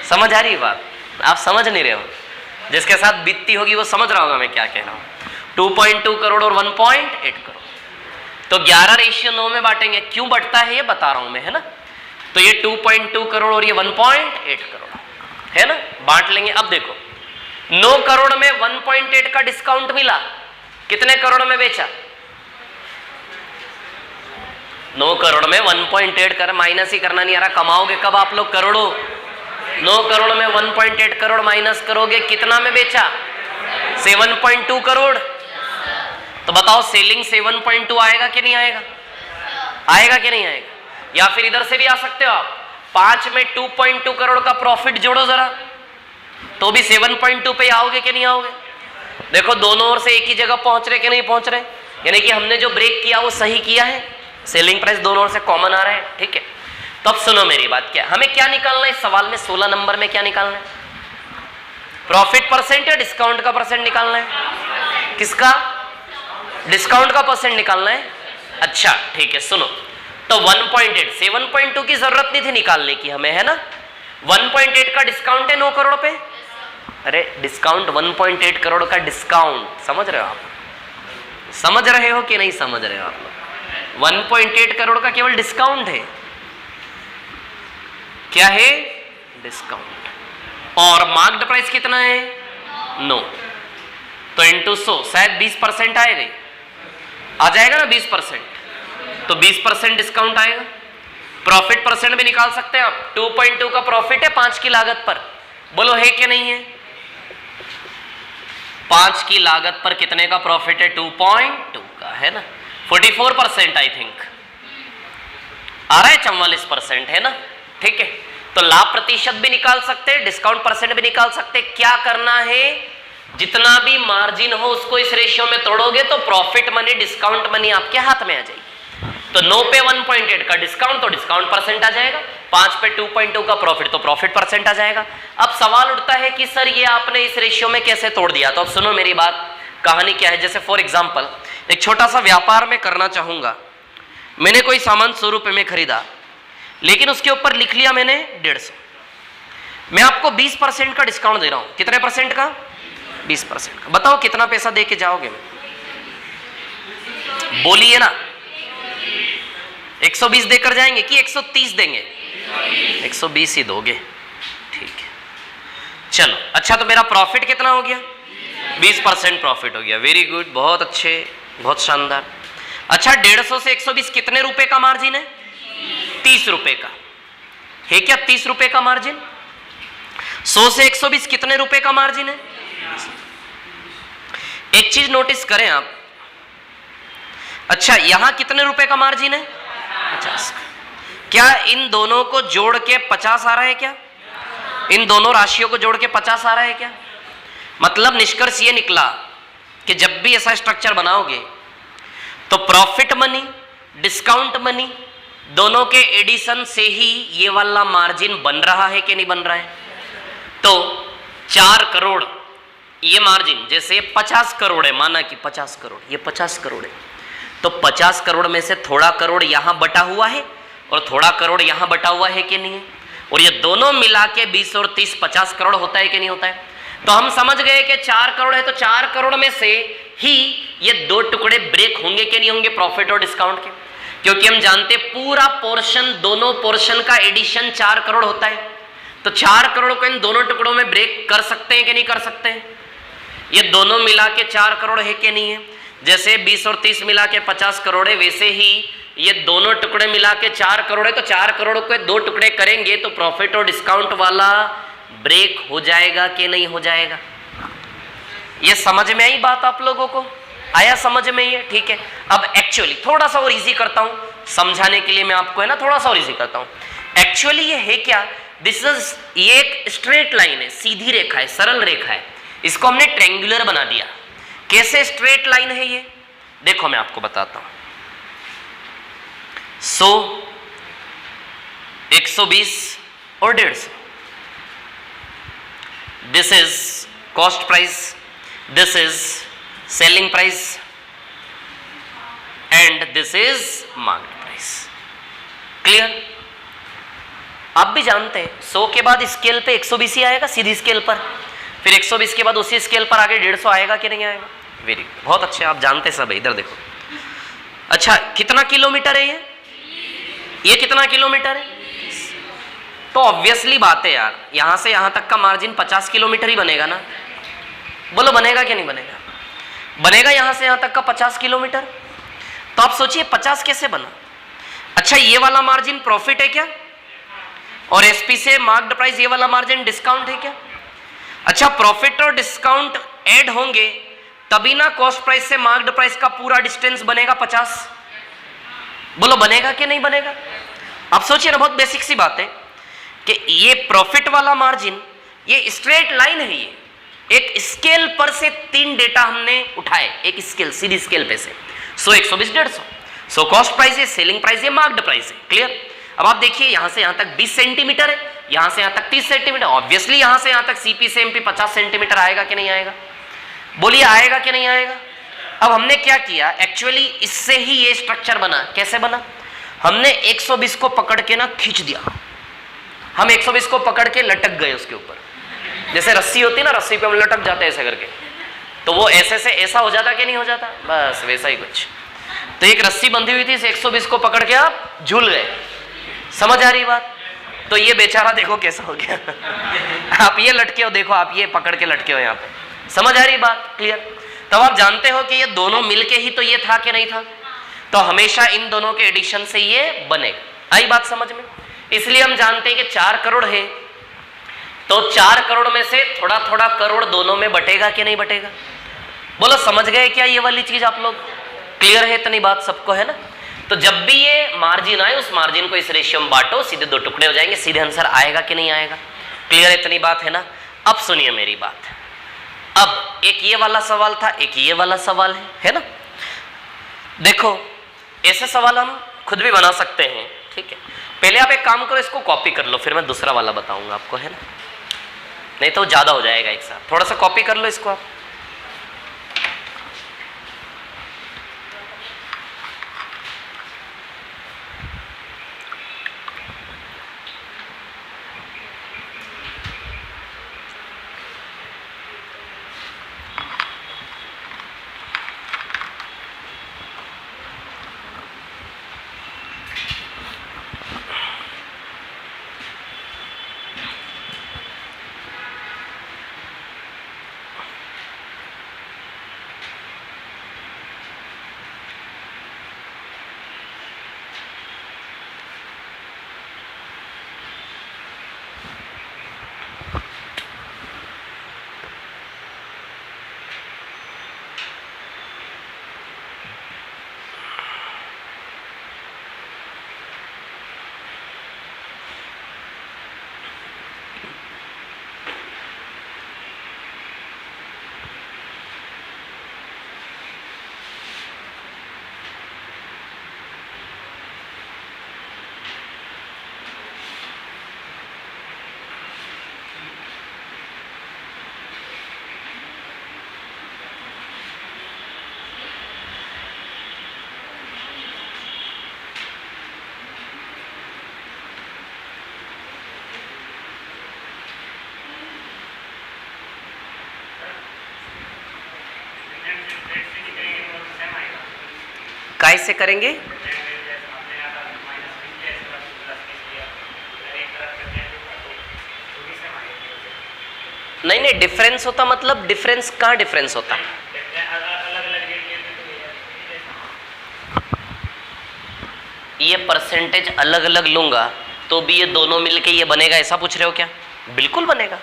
समझ आ रही है बात? आप समझ नहीं रहे हो, जिसके साथ बीतती होगी वो समझ रहा होगा मैं क्या कह रहा हूं। 2.2 करोड़ और 1.8 करोड़, तो 11 रेशियो 9 में बांटेंगे। क्यों बढ़ता है ये बता रहा हूं मैं, है ना? तो ये 2.2 करोड़ और ये 1.8 करोड़, है ना? बांट लेंगे। अब देखो 9 करोड़ में 1.8 का डिस्काउंट मिला, कितने करोड़ में बेचा? 9 करोड़ में 1.8 कर, माइनस ही करना नहीं आ रहा। कमाओगे कब आप लोग करोड़ों? 9 करोड़ में 1.8 करोड़ माइनस करोगे, कितना में बेचा? 7.2 करोड़। तो बताओ सेलिंग 7.2 आएगा कि नहीं आएगा? आएगा कि नहीं आएगा? या फिर इधर से भी आ सकते हो आप, 5 में 2.2 करोड़ का प्रॉफिट जोड़ो जरा, तो भी 7.2 पे आओगे कि नहीं आओगे? देखो दोनों ओर से एक ही जगह पहुंच रहे कि नहीं पहुंच रहे? यानी कि हमने जो ब्रेक किया वो सही किया है, सेलिंग प्राइस दोनों ओर से कॉमन आ रहा है। ठीक है, तो अब सुनो मेरी बात, क्या हमें क्या निकालना है इस सवाल में? 16 नंबर में क्या निकालना है? प्रॉफिट परसेंट या डिस्काउंट का परसेंट निकालना है? किसका? डिस्काउंट का परसेंट निकालना है। अच्छा ठीक है, सुनो तो 1.8, 7.2 की जरूरत नहीं थी निकालने की हमें, है ना? 1.8 का डिस्काउंट है 9 करोड़ पे। अरे डिस्काउंट 1.8 करोड़ का डिस्काउंट, समझ रहे हो आप? समझ रहे हो कि नहीं समझ रहे हो आप लोग? 1.8 करोड़ का केवल डिस्काउंट है। क्या है? डिस्काउंट। और मार्क्ड प्राइस कितना है? 9, तो इंटू 100, शायद 20% आएगा, आ जाएगा ना 20%, तो 20% डिस्काउंट आएगा। प्रॉफिट परसेंट भी निकाल सकते हैं आप। 2.2 का प्रॉफिट है 5 की लागत पर, बोलो है कि नहीं है? 5 की लागत पर कितने का प्रॉफिट है? 2.2 का, है ना? 44% आई थिंक आ रहा है, 44% है ना? ठीक है, तो लाभ प्रतिशत भी निकाल सकते हैं, डिस्काउंट परसेंट भी निकाल सकते हैं। क्या करना है? जितना भी मार्जिन हो उसको इस रेशियो में तोड़ोगे तो प्रॉफिट मनी डिस्काउंट मनी आपके हाथ में आ जाएगी। तो 9 पे 1.8 का डिस्काउंट तो डिस्काउंट परसेंट आ जाएगा, 5 पे 2.2 का प्रॉफिट तो प्रॉफिट परसेंट आ जाएगा। अब सवाल उठता है कि सर ये आपने इस रेशियो में कैसे तोड़ दिया? तो अब सुनो मेरी बात, कहानी क्या है। जैसे फॉर एग्जांपल एक छोटा सा व्यापार में करना चाहूंगा, मैंने कोई सामान 100 रुपए में खरीदा, लेकिन उसके ऊपर लिख लिया मैंने 150। मैं आपको 20% का डिस्काउंट दे रहा हूं। कितने परसेंट का? 20% का। बताओ कितना पैसा दे के जाओगे? बोलिए ना, 120 देकर जाएंगे कि 130 देंगे? 120 ही दोगे, ठीक है। चलो अच्छा, तो मेरा प्रॉफिट कितना हो गया? 20% प्रॉफिट हो गया। वेरी गुड, बहुत अच्छे, बहुत शानदार। अच्छा 150 से 120 कितने रुपए का मार्जिन है? 30 रुपए का है क्या? 30 रुपए का मार्जिन। 100 से 120 कितने रुपए का मार्जिन है? एक चीज नोटिस करें आप, अच्छा यहां कितने रुपए का मार्जिन है? 50। क्या इन दोनों को जोड़ के 50 आ रहा है क्या? इन दोनों राशियों को जोड़ के 50 आ रहा है क्या? मतलब निष्कर्ष ये निकला कि जब भी ऐसा स्ट्रक्चर बनाओगे तो प्रॉफिट मनी, डिस्काउंट मनी दोनों के एडिशन से ही ये वाला मार्जिन बन रहा है कि नहीं बन रहा है? तो 4 करोड़ ये मार्जिन, जैसे 50 करोड़ है, माना कि 50 करोड़, ये 50 करोड़ है, तो 50 करोड़ में से थोड़ा करोड़ यहां बटा हुआ है, और थोड़ा करोड़ यहां बटा हुआ है कि नहीं है, और ये दोनों मिला के 20 और 30 50 करोड़ होता है कि नहीं होता है। तो हम समझ गए कि 4 करोड़ है, तो 4 करोड़ में से ही ये 2 टुकड़े ब्रेक होंगे कि नहीं होंगे प्रॉफिट और डिस्काउंट के, क्योंकि हम जानते पूरा पोर्शन, दोनों पोर्शन का एडिशन 4 करोड़ होता है। तो 4 करोड़ को इन दोनों टुकड़ों में ब्रेक कर सकते हैं कि नहीं कर सकते हैं। ये दोनों मिला के 4 करोड़ है कि नहीं है। जैसे 20 और 30 मिला के 50 करोड़ है, वैसे ही ये दोनों टुकड़े मिला के 4 करोड़ है। तो 4 करोड़ को 2 टुकड़े करेंगे तो प्रॉफिट और डिस्काउंट वाला ब्रेक हो जाएगा कि नहीं हो जाएगा। ये समझ में आई बात आप लोगों को? आया समझ में? ये ठीक है। अब एक्चुअली थोड़ा सा और इजी करता हूं समझाने के लिए, मैं आपको है ना थोड़ा सा और इजी करता हूं। एक्चुअली ये है क्या, दिस इज, ये एक स्ट्रेट लाइन है, सीधी रेखा है, सरल रेखा है। इसको हमने ट्रायंगुलर बना दिया। कैसे स्ट्रेट लाइन है ये, देखो मैं आपको बताता हूं। 100, 120 और 150, this is cost price, this is selling price and this is market price. Clear? आप भी जानते हैं 100 के बाद स्केल पे 120 ही आएगा सीधी स्केल पर, फिर 120 के बाद उसी स्केल पर आगे 150 आएगा कि नहीं आएगा। वेरी गुड, बहुत अच्छे, आप जानते सब है। इधर देखो, अच्छा कितना किलोमीटर है ये कितना किलोमीटर है? तो ऑब्वियसली बात है यार, यहां से यहां तक का मार्जिन 50 किलोमीटर ही बनेगा ना। बोलो बनेगा कि नहीं बनेगा? बनेगा यहां से यहां तक का 50 किलोमीटर। तो आप सोचिए 50 कैसे बना। अच्छा ये वाला मार्जिन प्रॉफिट है क्या, और एसपी से मार्क्ड प्राइस ये वाला मार्जिन डिस्काउंट है क्या? अच्छा प्रॉफिट और डिस्काउंट ऐड होंगे तभी ना कॉस्ट प्राइस से मार्क्ड प्राइस का पूरा डिस्टेंस बनेगा 50। बोलो बनेगा कि नहीं बनेगा? अब सोचिए ना, बहुत बेसिक सी बात है कि ये प्रॉफिट वाला मार्जिन, ये स्ट्रेट लाइन है, ये एक स्केल पर से 3 डेटा हमने उठाए, एक स्केल, सीधी स्केल पे से 100, 120, 150। 100 कॉस्ट प्राइस है, सेलिंग प्राइस है, मार्क्ड प्राइस है। क्लियर? अब आप देखिए यहां से यहां तक 20 सेंटीमीटर है, यहां से यहां तक 30 सेंटीमीटर। ऑब्वियसली यहां से यहां तक सीपी से एमपी 50 सेंटीमीटर आएगा कि नहीं आएगा? बोलिए आएगा कि नहीं आएगा? अब हमने क्या किया, एक्चुअली इससे ही ये स्ट्रक्चर बना। कैसे बना? हमने 120 को पकड़ के ना खींच दिया। हम 120 को पकड़ के लटक गए उसके ऊपर, जैसे रस्सी होती ना, रस्सी पे हम लटक जाते हैं ऐसे करके, तो वो ऐसे से ऐसा हो जाता कि नहीं हो जाता, बस वैसा ही कुछ। तो एक रस्सी बंधी हुई थी, इस 120 को पकड़ के आप झूल गए। समझ आ रही बात? तो ये बेचारा देखो कैसा हो गया। आप ये लटके हो, देखो आप ये पकड़ के लटके हो यहाँ पे। समझ आ रही बात? क्लियर? तब आप जानते हो कि ये दोनों मिलके ही तो ये था कि नहीं था, तो हमेशा इन दोनों के एडिशन से ये बनेगा। आई बात समझ में? इसलिए हम जानते हैं कि 4 करोड़ है, तो 4 करोड़ में से थोड़ा थोड़ा करोड़ दोनों में बटेगा कि नहीं बटेगा। बोलो समझ गए क्या ये वाली चीज आप लोग? क्लियर है इतनी बात सबको, है ना? तो जब भी ये मार्जिन आए, उस मार्जिन को इस रेशियो में बांटो, सीधे 2 टुकड़े हो जाएंगे, सीधे आंसर आएगा कि नहीं आएगा। क्लियर है इतनी बात, है ना? अब सुनिए मेरी बात। अब एक ये वाला सवाल था, एक ये वाला सवाल है ना? देखो ऐसे सवाल हम खुद भी बना सकते हैं, ठीक है? पहले आप एक काम करो, इसको कॉपी कर लो, फिर मैं दूसरा वाला बताऊंगा आपको, है ना? नहीं तो ज्यादा हो जाएगा एक साथ। थोड़ा सा कॉपी कर लो इसको आप। कैसे करेंगे? नहीं नहीं, डिफरेंस होता मतलब डिफरेंस कहाँ डिफरेंस होता? ये परसेंटेज अलग अलग लूंगा तो भी ये दोनों मिलके ये बनेगा, ऐसा पूछ रहे हो क्या? बिल्कुल बनेगा,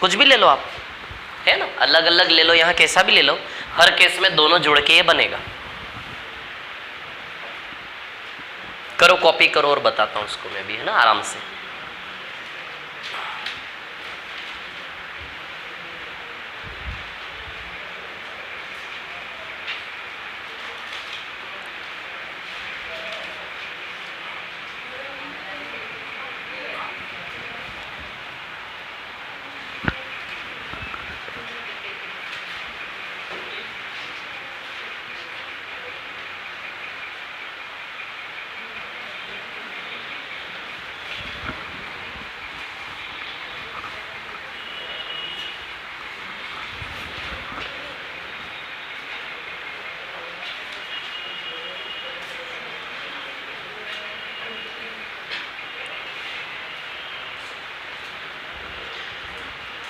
कुछ भी ले लो आप, है ना, अलग अलग ले लो, यहाँ कैसा भी ले लो, हर केस में दोनों जुड़ के ये बनेगा। करो कॉपी करो और बताता हूं उसको मैं भी, है ना, आराम से।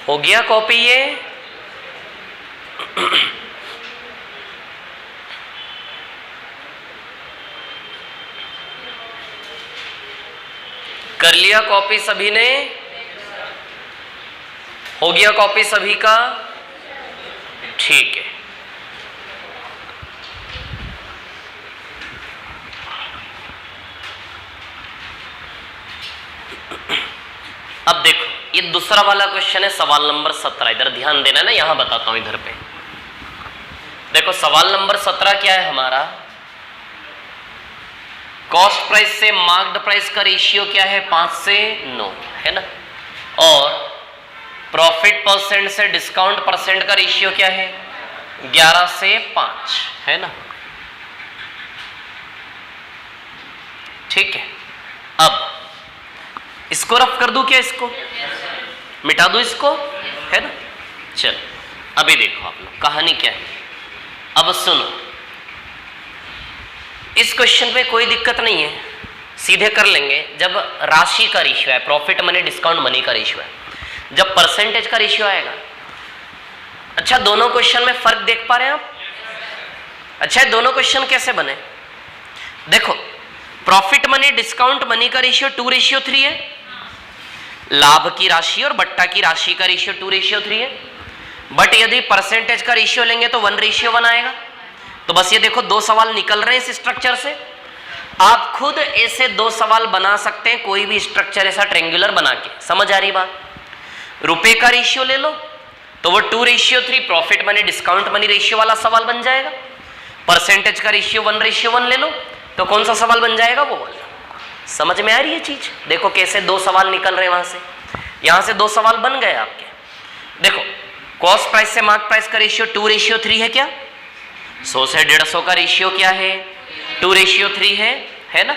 हो गया कॉपी ये? कर लिया कॉपी सभी ने? हो गया कॉपी सभी का? ठीक है। अब देखो ये दूसरा वाला क्वेश्चन है, सवाल नंबर 17। इधर ध्यान देना है ना, यहां बताता हूं इधर पे। देखो सवाल नंबर 17 क्या है हमारा? कॉस्ट प्राइस से मार्क्ड प्राइस का रेशियो क्या है? 5 से 9, है ना। और प्रॉफिट परसेंट से डिस्काउंट परसेंट का रेशियो क्या है? 11 से 5, है ना। ठीक है, अब इसको रफ कर दूं क्या? इसको मिटा दूं इसको, है ना। चल अभी देखो आप लोग कहानी क्या है, अब सुनो। इस क्वेश्चन पे कोई दिक्कत नहीं है, सीधे कर लेंगे। जब राशि का रेशियो है, प्रॉफिट मनी डिस्काउंट मनी का रेशियो है, जब परसेंटेज का रेशियो आएगा। अच्छा दोनों क्वेश्चन में फर्क देख पा रहे हैं आप? अच्छा दोनों क्वेश्चन कैसे बने? देखो प्रॉफिट मनी डिस्काउंट मनी का रेशियो 2:3 है, लाभ की राशि और बट्टा की राशि का रेशियो 2:3 है। बट यदि परसेंटेज का रेशियो लेंगे तो 1:1 आएगा। तो बस ये देखो 2 सवाल निकल रहे हैं इस स्ट्रक्चर से। आप खुद ऐसे 2 सवाल बना सकते हैं, कोई भी स्ट्रक्चर ऐसा ट्रेंगुलर बना के। समझ आ रही बात? रुपए का रेशियो ले लो तो वो 2:3 profit money discount money ratio वाला सवाल बन जाएगा। परसेंटेज का रेशियो 1:1 ले लो तो कौन सा सवाल बन जाएगा? वो वाला। समझ में आ रही है चीज? देखो कैसे 2 सवाल निकल रहे हैं वहां से, यहां से 2 सवाल बन गए आपके। देखो कॉस्ट प्राइस से मार्क प्राइस का रेशियो 2:3 है क्या? 100 से 150 का रेशियो क्या है? 2:3 है ना।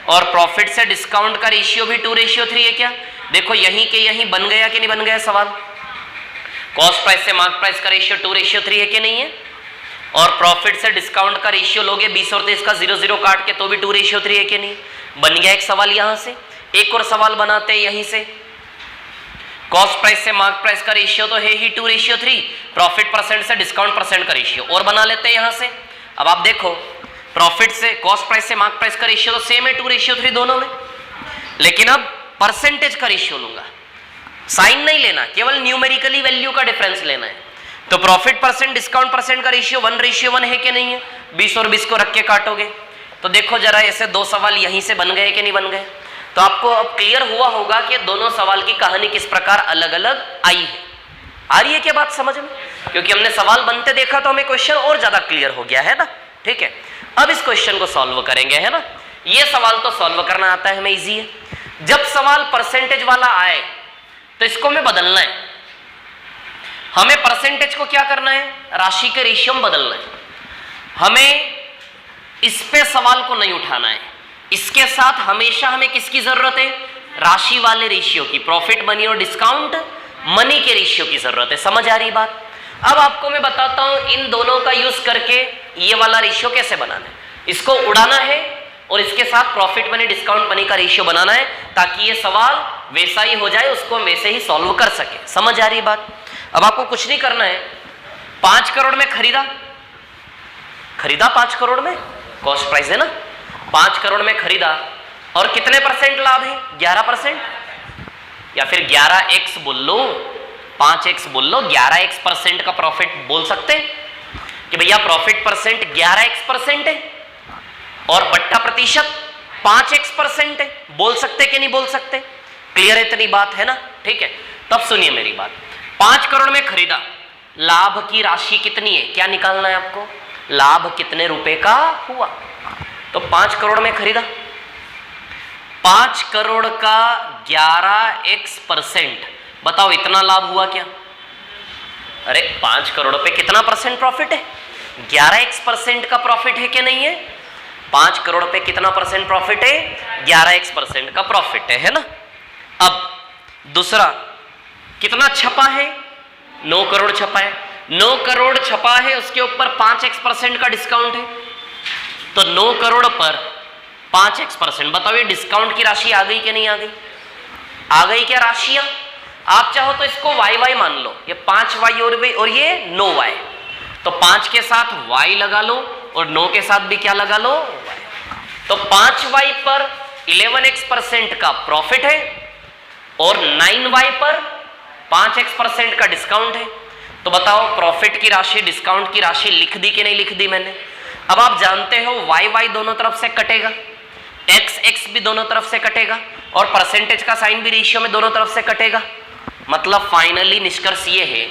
और प्रॉफिट से डिस्काउंट का रेशियो भी 2:3 है क्या? देखो यहीं के यहीं बन गया कि नहीं बन गया सवाल? कॉस्ट प्राइस से मार्क प्राइस का रेशियो 2:3 है कि नहीं है? और प्रॉफिट से डिस्काउंट का रेशियो लोगे 20 और 23 का 0 काट के तो भी 2:3 है कि नहीं? बन गया एक सवाल यहां से। एक और सवाल बनाते हैं यहीं से। कॉस्ट प्राइस से मार्क प्राइस का रेशियो तो है ही 2:3, प्रॉफिट परसेंट से डिस्काउंट परसेंट का रेशियो और बना लेते हैं यहां से। अब आप देखो प्रॉफिट से कॉस्ट प्राइस से मार्क प्राइस का रेशियो तो सेम है 2:3 दोनों में, लेकिन अब परसेंटेज का रेशियो लूंगा। साइन नहीं लेना, केवल न्यूमेरिकली वैल्यू का डिफरेंस लेना है। तो प्रॉफिट परसेंट डिस्काउंट परसेंट का रेशियो 1:1 है कि नहीं है? 20 और 20 को रख के काटोगे तो देखो जरा ऐसे 2 सवाल यहीं से बन गए कि नहीं बन गए? तो आपको अब क्लियर हुआ होगा कि दोनों सवाल की कहानी किस प्रकार अलग अलग आई है। आ रही है क्या बात समझ में? क्योंकि हमने सवाल बनते देखा तो हमें क्वेश्चन और ज्यादा क्लियर हो गया है ना। ठीक है, अब इस क्वेश्चन को सॉल्व करेंगे, है ना। ये सवाल तो सॉल्व करना आता है, हमें इजी है। जब सवाल परसेंटेज वाला आए तो इसको हमें बदलना है। हमें परसेंटेज को क्या करना है? राशि के रेशियो में बदलना है। हमें इस पे सवाल को नहीं उठाना है। इसके साथ हमेशा हमें किसकी जरूरत है? राशि वाले रेशियो की, प्रॉफिट मनी और डिस्काउंट मनी के रेशियो की जरूरत है। समझ आ रही बात? अब आपको मैं बताता हूं इन दोनों का यूज करके ये वाला रेशियो कैसे बनाना है। इसको उड़ाना है और इसके साथ प्रॉफिट मनी डिस्काउंट मनी का रेशियो बनाना है ताकि ये सवाल वैसा ही हो जाए, उसको हम वैसे ही सॉल्व कर सके। समझ आ रही बात? अब आपको कुछ नहीं करना है, 5 करोड़ में खरीदा 5 करोड़ में, कॉस्ट प्राइस है ना, 5 करोड़ में खरीदा और कितने परसेंट लाभ है? 11%, या फिर 11x बोल लो, 5x बोल लो, 11x% का प्रॉफिट बोल सकते कि भैया प्रॉफिट परसेंट 11x% है और बट्टा प्रतिशत 5x% है। बोल सकते कि नहीं बोल सकते? क्लियर है इतनी बात है ना? ठीक है, तब सुनिए मेरी बात। 5 करोड़ में खरीदा, लाभ की राशि कितनी है, क्या निकालना है आपको? लाभ कितने रुपए का हुआ? तो 5 करोड़ में खरीदा, 5 करोड़ का 11x%, बताओ इतना लाभ हुआ क्या? अरे 5 करोड़ पे कितना परसेंट प्रॉफिट है? 11x% का प्रॉफिट है कि नहीं है? 5 करोड़ पे कितना परसेंट प्रॉफिट है? 11x% का प्रॉफिट है ना? अब दूसरा, कितना छपा है? 9 करोड़ छपा है। 9 करोड़ छपा है, उसके ऊपर 5x% का डिस्काउंट है, तो 9 करोड़ पर 5x%, बताओ ये डिस्काउंट की राशि आ गई कि नहीं आ गई? आ गई क्या राशियां? आप चाहो तो इसको y मान लो, ये 5y और ये 9y, तो 5 के साथ y लगा लो और 9 के साथ भी क्या लगा लो? y। तो 5y पर 11x% का प्रॉफिट है और 9y पर 5x% का डिस्काउंट है। तो बताओ प्रॉफिट की राशि डिस्काउंट की राशि लिख दी कि नहीं लिख दी मैंने? अब आप जानते हो y दोनों तरफ से कटेगा, x भी दोनों तरफ से कटेगा और परसेंटेज का साइन भी रेशियो में दोनों तरफ से कटेगा। मतलब फाइनली निष्कर्ष ये है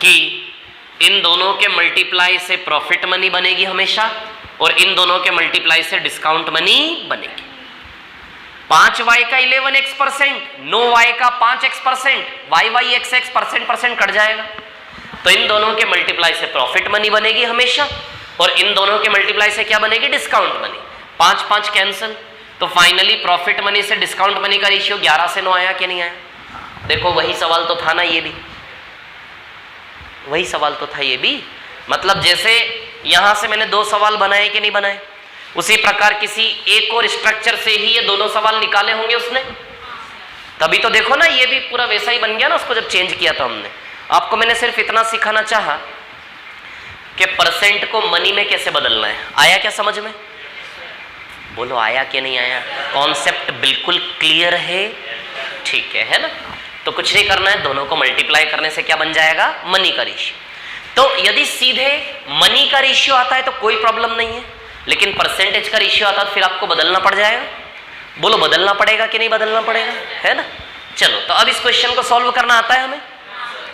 कि इन दोनों के मल्टीप्लाई से प्रॉफिट मनी बनेगी हमेशा और इन दोनों के मल्टीप्लाई से डिस्काउंट मनी बनेगी। 5y का 11x%, 9y का 5x%, y x percent cut जाएगा, तो इन दोनों के मल्टीप्लाई से प्रॉफिट मनी बनेगी हमेशा और इन दोनों के मल्टीप्लाई से क्या बनेगी? Discount money. 5 कैंसिल, तो फाइनली प्रॉफिट मनी से डिस्काउंट मनी का रेशियो 11 से 9 आया कि नहीं आया? देखो वही सवाल तो था ना, ये भी वही सवाल तो था ये भी। मतलब जैसे यहां से मैंने 2 सवाल बनाए कि नहीं बनाए, उसी प्रकार किसी एक और स्ट्रक्चर से ही ये दोनों सवाल निकाले होंगे उसने, तभी तो देखो ना ये भी पूरा वैसा ही बन गया ना उसको जब चेंज किया था हमने। आपको मैंने सिर्फ इतना सिखाना चाहा कि परसेंट को मनी में कैसे बदलना है। आया क्या समझ में? बोलो आया कि नहीं आया? कॉन्सेप्ट बिल्कुल क्लियर है? ठीक है ना? तो कुछ नहीं करना है, दोनों को मल्टीप्लाई करने से क्या बन जाएगा? मनी का रेशियो। तो यदि सीधे मनी का रेशियो आता है तो कोई प्रॉब्लम नहीं है, लेकिन परसेंटेज का रेशियो आता है तो फिर आपको बदलना पड़ जाएगा। बोलो बदलना पड़ेगा कि नहीं बदलना पड़ेगा? है ना? चलो, तो अब इस क्वेश्चन को सॉल्व करना आता है हमें?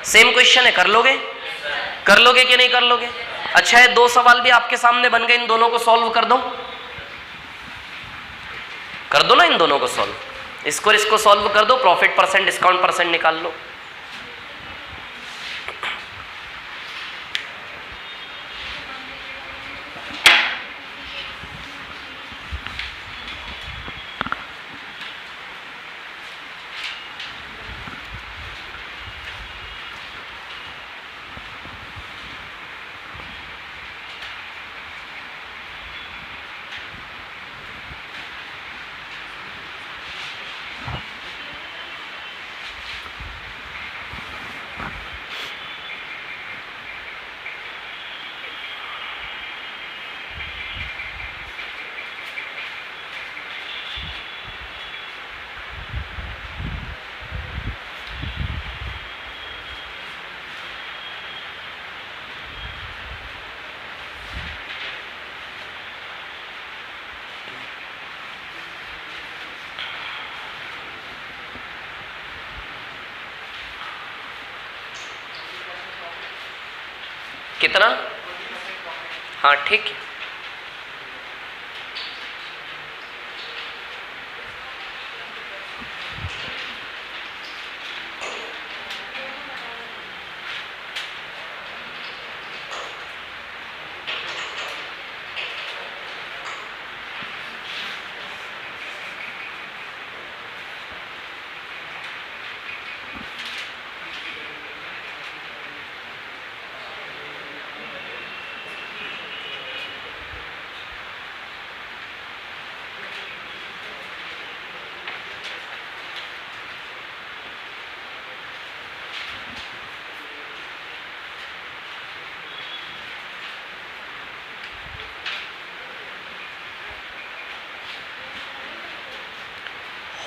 सेम क्वेश्चन है, कर लोगे? कर लोगे कि नहीं कर लोगे? अच्छा है, 2 सवाल भी आपके सामने बन गए, इन दोनों को सॉल्व कर दो। कर दो ना इन दोनों को सॉल्व, इसको सॉल्व कर दो, प्रॉफिट परसेंट डिस्काउंट परसेंट निकाल लो। कितना? हाँ ठीक है।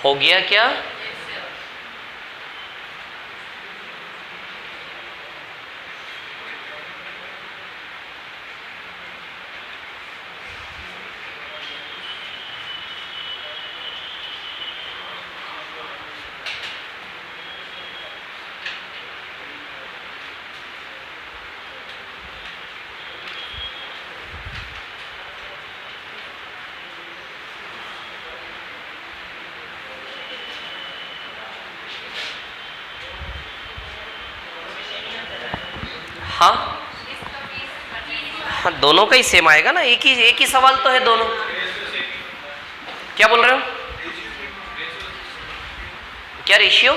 हो गया क्या? हाँ हाँ, दोनों का ही सेम आएगा ना, एक ही सवाल तो है दोनों। क्या बोल रहे हो? क्या रेशियो?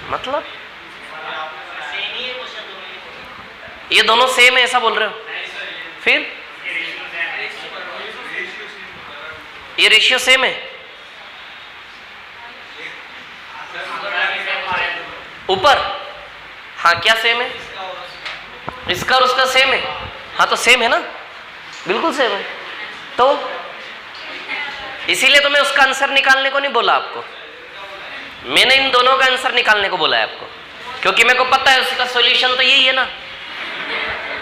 मतलब ये दोनों सेम है ऐसा बोल रहे हो? फिर ये रेशियो सेम है ऊपर? हाँ, क्या सेम है? इसका और उसका सेम है? हाँ तो सेम है ना, बिल्कुल सेम है। तो इसीलिए तो मैं उसका आंसर निकालने को नहीं बोला आपको, मैंने इन दोनों का आंसर निकालने को बोला है आपको, क्योंकि मेरे को पता है उसका सॉल्यूशन तो यही है ना,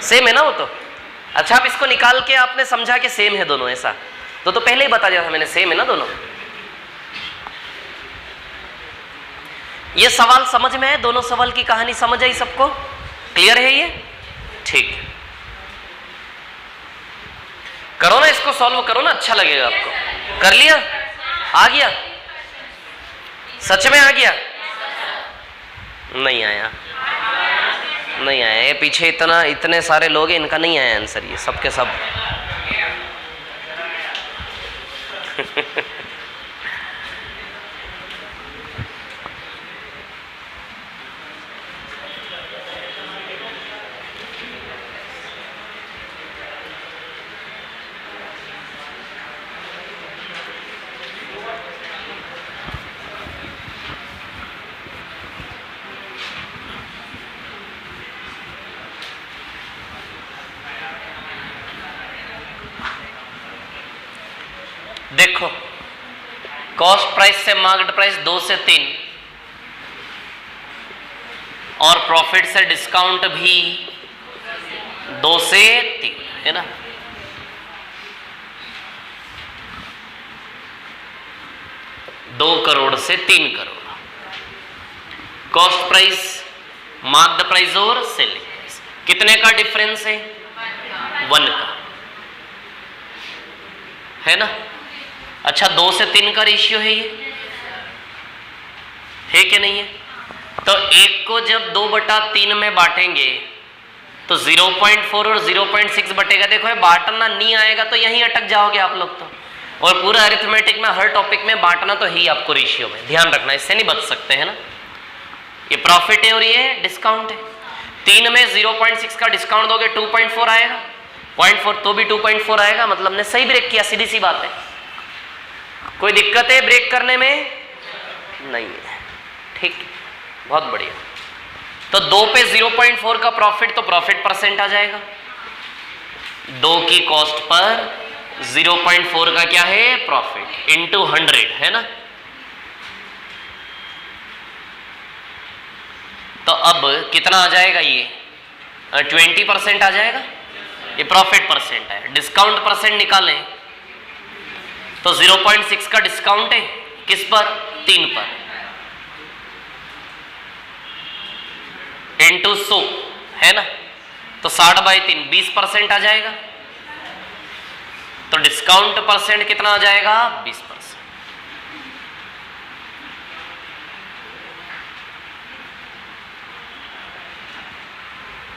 सेम है ना वो तो। अच्छा, आप इसको निकाल के आपने समझा कि सेम है दोनों, ऐसा तो पहले ही बता दिया था मैंने, सेम है ना दोनों। ये सवाल समझ में है? दोनों सवाल की कहानी समझ आई सबको? क्लियर है ये? ठीक, करो ना इसको, सॉल्व करो ना, अच्छा लगेगा आपको। कर लिया? आ गया? सच में आ गया? नहीं आया, नहीं आया। ये पीछे इतने सारे लोग हैं, इनका नहीं आया आंसर, ये सब के सब। देखो, कॉस्ट प्राइस से मार्केट प्राइस 2 से 3 और प्रॉफिट से डिस्काउंट भी 2 से 3 है ना। दो करोड़ से 3 crore cost price, marked price और सेलिंग प्राइस, कितने का डिफरेंस है? 1 का, है ना। अच्छा, 2 से 3 का रेशियो है ये, है कि नहीं है? तो एक को जब 2/3 में बांटेंगे तो 0.4 और 0.6 बटेगा। देखो, ये बांटना नहीं आएगा तो यहीं अटक जाओगे आप लोग तो। और पूरा अरिथमेटिक में हर टॉपिक में बांटना तो ही आपको रेशियो में, ध्यान रखना, इससे नहीं बच सकते, है ना। ये प्रॉफिट है और ये डिस्काउंट है। 3 में 0.6 का डिस्काउंट दोगे 2.4 आएगा, 0.4 तो भी 2.4 आएगा, मतलब ने सही ब्रेक किया, सीधी सी बात है। कोई दिक्कत है ब्रेक करने में? नहीं है, ठीक, बहुत बढ़िया। तो 2 पे 0.4 का प्रॉफिट, तो प्रॉफिट परसेंट आ जाएगा। 2 की कॉस्ट पर 0.4 का क्या है? प्रॉफिट इंटू 100, है ना। तो अब कितना आ जाएगा? ये 20% आ जाएगा। ये प्रॉफिट परसेंट है, डिस्काउंट परसेंट निकालें तो 0.6 का डिस्काउंट है किस पर? 3 पर, इंटू 100, है ना। तो 60/3 20% आ जाएगा। तो डिस्काउंट परसेंट कितना आ जाएगा? 20%।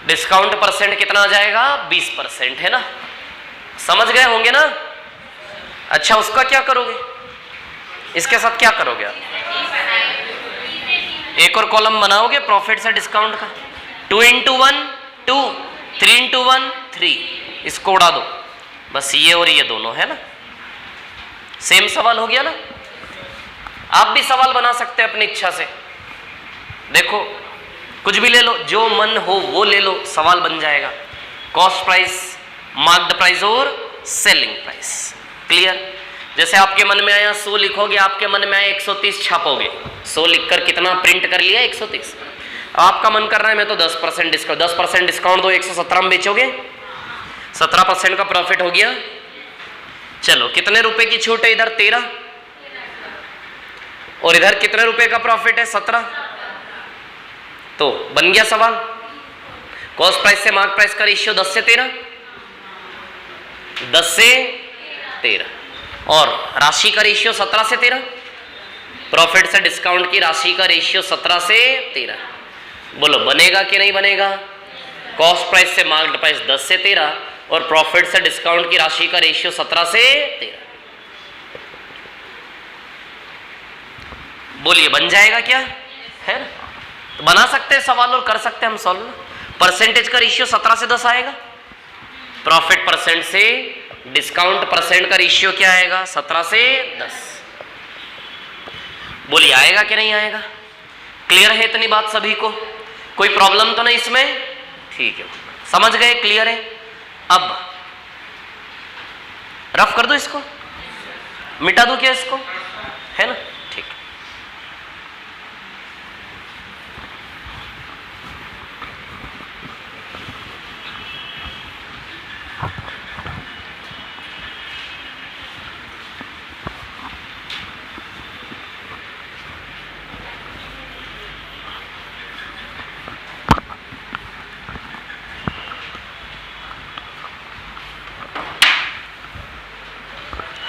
डिस्काउंट परसेंट कितना आ जाएगा? 20%, है ना। समझ गए होंगे ना। अच्छा, उसका क्या करोगे? इसके साथ क्या करोगे आप? एक और कॉलम बनाओगे प्रॉफिट से डिस्काउंट का। 2 × 1 2, 3 × 1 3, इसको उड़ा दो बस, ये और ये दोनों, है ना। सेम सवाल हो गया ना। आप भी सवाल बना सकते हैं अपनी इच्छा से। देखो, कुछ भी ले लो, जो मन हो वो ले लो, सवाल बन जाएगा। कॉस्ट प्राइस, मार्क्ड प्राइस और सेलिंग प्राइस, क्लियर। जैसे आपके मन में आया 100 लिखोगे, आपके मन में आया 130 छापोगे। 100 लिखकर कितना प्रिंट कर लिया? 130। आपका मन कर रहा है मैं तो 10% डिस्काउंट, 10% डिस्काउंट दो, 117 में बेचोगे, 17% का प्रॉफिट हो गया। चलो कितने रुपए की छूट है? इधर 13 और इधर कितने रुपए का प्रॉफिट है? 17। तो बन गया सवाल, कॉस्ट प्राइस से मार्क प्राइस का रेशियो 10 से 13, 10 से 13, और राशि का रेशियो 17 से 13, प्रॉफिट से डिस्काउंट की राशि का रेशियो 17 से 13। बोलो बनेगा कि नहीं बनेगा? कॉस्ट प्राइस से मार्क्ड प्राइस 10 से 13 और प्रॉफिट से डिस्काउंट की राशि का रेशियो 17 से 13। बोलिए बन जाएगा क्या? है ना? तो बना सकते हैं सवाल और कर सकते हैं हम सॉल्व। परसेंटेज का रेशियो 17 से 10 आएगा, प्रॉफिट परसेंट से डिस्काउंट परसेंट का रेशियो क्या आएगा? 17 से 10। बोलिए आएगा कि नहीं आएगा? क्लियर है इतनी बात सभी को? कोई प्रॉब्लम तो नहीं इसमें? ठीक है, समझ गए? क्लियर है? अब रफ कर दो इसको, मिटा दो क्या इसको? है ना? ठीक।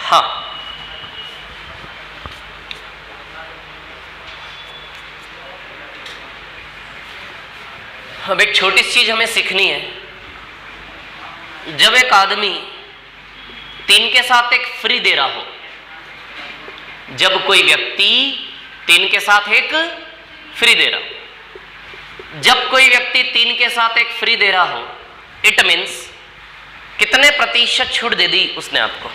हाँ, अब एक छोटी सी चीज हमें सीखनी है। जब एक आदमी 3 के साथ एक फ्री दे रहा हो, जब कोई व्यक्ति 3 के साथ एक फ्री दे रहा हो, जब कोई व्यक्ति 3 के साथ एक फ्री दे रहा हो, इट मीन्स कितने प्रतिशत छूट दे दी उसने आपको?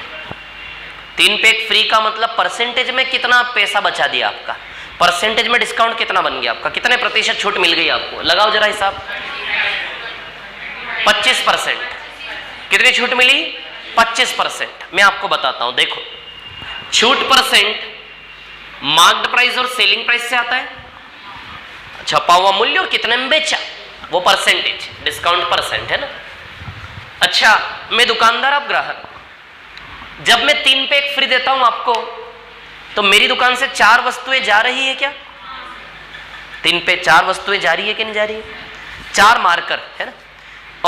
3 पे एक फ्री का मतलब परसेंटेज में कितना पैसा बचा दिया आपका, परसेंटेज में डिस्काउंट कितना बन गया आपका, कितने प्रतिशत छूट मिल गई आपको? लगाओ जरा हिसाब। 25%। कितनी छूट मिली? 25%। मैं आपको बताता हूं, देखो छूट परसेंट मार्क्ड प्राइस और सेलिंग प्राइस से आता है, छपा हुआ मूल्य और कितने में बेचा, वो परसेंटेज, डिस्काउंट परसेंट है ना। अच्छा, मैं दुकानदार, आप ग्राहक, जब मैं 3 पे एक फ्री देता हूं आपको, तो मेरी दुकान से 4 वस्तुएं जा रही है क्या? 3 पे 4 वस्तुएं जा रही है कि नहीं जा रही है? 4 मार्कर है ना,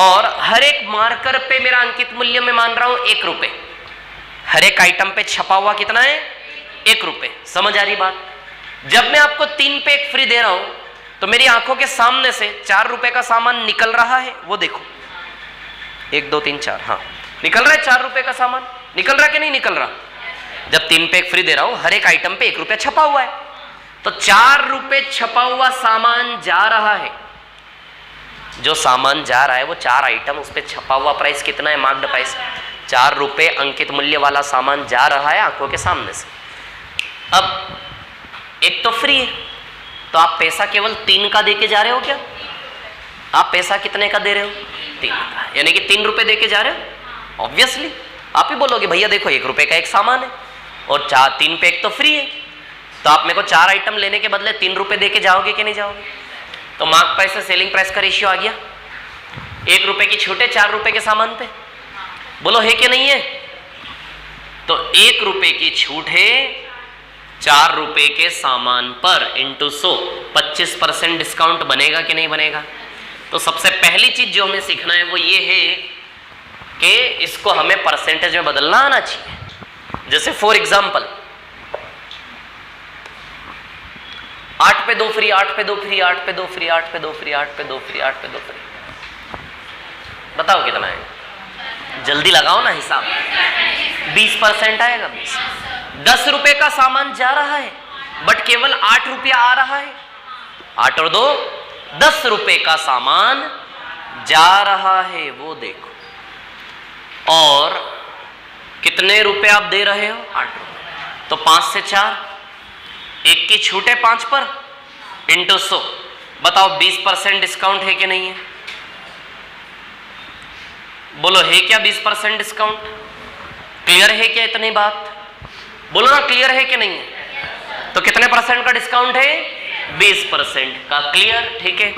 और हर एक मार्कर पे मेरा अंकित मूल्य में मान रहा हूं 1 रुपए। हर एक आइटम पे छपा हुआ कितना है? 1 रुपए। समझ आ रही बात? जब मैं आपको 3 पे एक फ्री दे रहा हूं, तो मेरी आंखों के सामने से 4 रुपए का सामान निकल रहा है, वो देखो 1 2 3 4, हाँ निकल रहा है 4 रुपए का सामान, निकल रहा कि नहीं निकल रहा? जब 3 पे एक फ्री दे रहा हूं, हर एक आइटम पे 1 रुपया छपा हुआ है, तो 4 रुपए छपा हुआ सामान जा रहा है। जो सामान जा रहा है वो 4 आइटम, उस पर छपा हुआ प्राइस कितना है? मार्क्ड प्राइस 4 रुपए अंकित मूल्य वाला सामान जा रहा है आंखों के सामने से। अब एक तो फ्री है, तो आप पैसा केवल 3 का देके जा रहे हो क्या? आप पैसा कितने का दे रहे हो? 3 का, यानी कि 3 रुपए देके जा रहे हो। ऑब्वियसली आप ही बोलोगे भैया देखो 1 रुपए का एक सामान है और 3 पे एक तो फ्री है, तो आप मेरे को 4 आइटम लेने के बदले 3 रुपए देके जाओगे कि नहीं जाओगे? तो मार्क प्राइस से सेलिंग प्राइस का रेशियो आ गया, 1 रुपए की छूट है 4 रुपए के सामान पे। बोलो है कि नहीं है? तो 1 रुपए की छूट है 4 रुपए के सामान पर इंटू 100, 25% डिस्काउंट बनेगा कि नहीं बनेगा? तो सबसे पहली चीज जो हमें सीखना है वो ये है कि इसको हमें परसेंटेज में बदलना आना चाहिए। जैसे फॉर एग्जाम्पल 8 पे 2 फ्री, 8 पे 2 फ्री, 8 पे 2 फ्री, 8 पे 2 फ्री, 8 पे 2 फ्री, 8 पे 2 फ्री, बताओ कितना है? जल्दी लगाओ ना हिसाब। 20% आएगा। 20, 10 रुपए का सामान जा रहा है बट केवल 8 रुपया आ रहा है। 8 और 2 10 रुपए का सामान जा रहा है, वो देखो। और कितने रुपए आप दे रहे हो? 8 रुपए। तो 5 से 4, 1 की छूट है 5 पर इंटू 100, बताओ 20% डिस्काउंट है कि नहीं है? बोलो है क्या 20% डिस्काउंट? क्लियर है क्या इतनी बात? बोलो ना, क्लियर है कि नहीं है? तो कितने परसेंट का डिस्काउंट है? 20% का। क्लियर? ठीक है,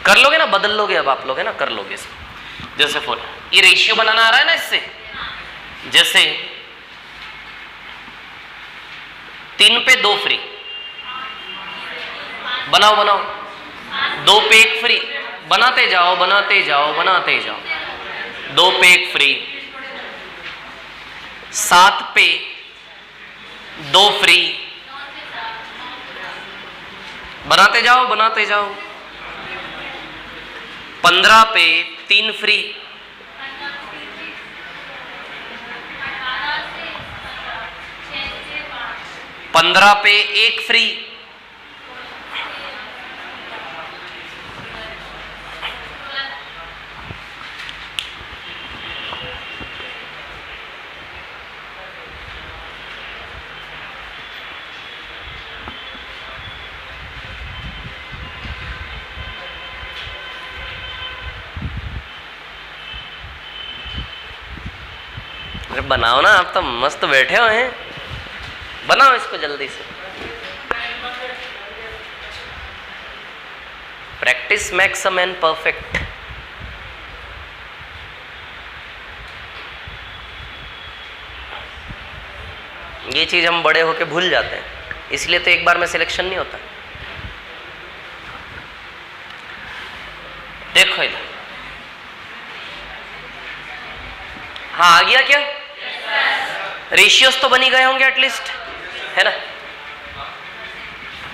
कर लोगे ना, बदल लोगे अब आप लोग, है ना, कर लोगे इसको। जैसे फॉर ये रेशियो बनाना आ रहा है ना इससे, जैसे 3 पे 2 फ्री, बनाओ बनाओ, 2 पे 1 फ्री, बनाते जाओ बनाते जाओ बनाते जाओ, 2 पे 1 फ्री, 7 पे 2 फ्री, बनाते जाओ बनाते जाओ, 15 पे 3 फ्री, 15 पे 1 फ्री, अरे बनाओ ना, आप तो मस्त बैठे हो हैं, बनाओ इसको जल्दी से। Practice makes a man perfect. ये चीज हम बड़े होके भूल जाते हैं, इसलिए तो एक बार में सिलेक्शन नहीं होता। देखो इधर, हाँ आ गया क्या? रेशियोज तो बनी गए होंगे एटलीस्ट, है ना।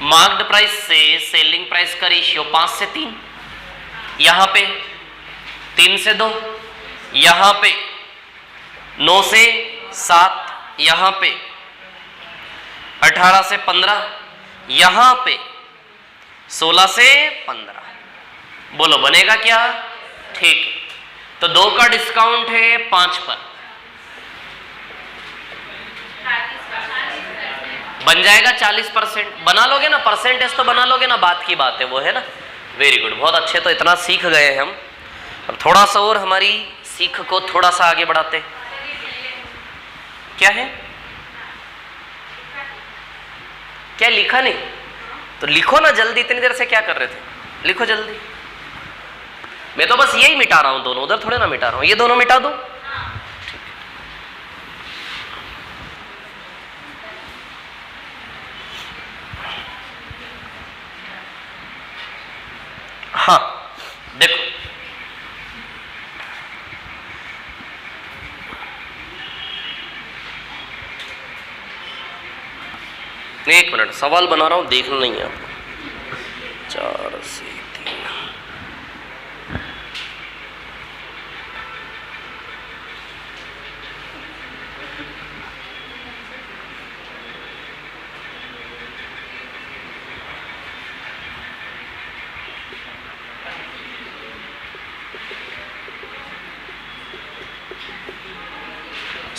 मार्क्ड प्राइस से सेलिंग प्राइस का रेशियो 5 से 3, यहां पे 3 से 2, यहां पे 9 से 7, यहां पे 18 से 15, यहां पे 16 से 15। बोलो बनेगा क्या? ठीक, तो 2 का डिस्काउंट है 5 पर, बन जाएगा 40%। बना लोगे ना, परसेंटेज तो बना लोगे ना, बात की बात है वो, है ना। वेरी गुड, बहुत अच्छे। तो इतना सीख गए हैं हम, अब थोड़ा सा और हमारी सीख को थोड़ा सा आगे बढ़ाते हैं। क्या है? क्या लिखा नहीं? तो लिखो ना जल्दी, इतनी देर से क्या कर रहे थे, लिखो जल्दी। मैं तो बस यही मिटा रहा हूं, दोनों उधर थोड़े ना मिटा रहा हूं, ये दोनों मिटा दो। हाँ देखो, एक मिनट, सवाल बना रहा हूं, देखना नहीं है आपको। 4 से 3,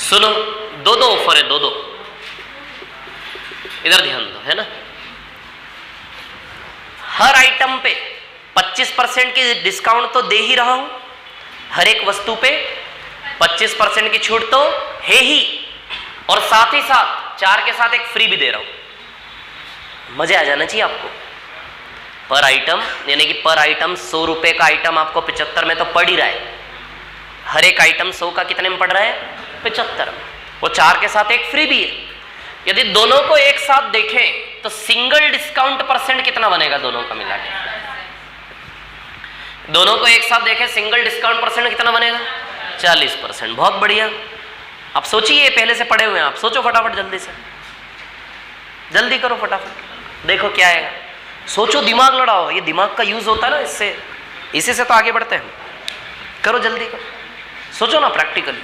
सुनो, 2 ऑफर है, 2। इधर ध्यान दो, है ना। हर आइटम पे 25% की डिस्काउंट तो दे ही रहा हूं, हर एक वस्तु पे 25% की छूट तो है ही, और साथ ही साथ 4 के साथ एक फ्री भी दे रहा हूं। मजे आ जाना चाहिए आपको। पर आइटम यानी कि पर आइटम 100 रुपए का आइटम आपको 75 में तो पड़ ही रहा है। हर एक आइटम 100 का कितने में पड़ रहा है? 75 में। वो 4 के साथ एक फ्री भी है। यदि दोनों को एक साथ देखें तो सिंगल डिस्काउंट परसेंट कितना बनेगा दोनों का मिला के? दोनों को एक साथ देखें, सिंगल डिस्काउंट परसेंट कितना बनेगा? 40%। बहुत बढ़िया। आप सोचिए, पहले से पढ़े हुए हैं आप, सोचो फटाफट, जल्दी से जल्दी करो फटाफट, देखो क्या आएगा। सोचो, दिमाग लड़ाओ, ये दिमाग का यूज होता है ना, इससे इसी से तो आगे बढ़ते हैं। करो जल्दी करो, सोचो ना प्रैक्टिकली।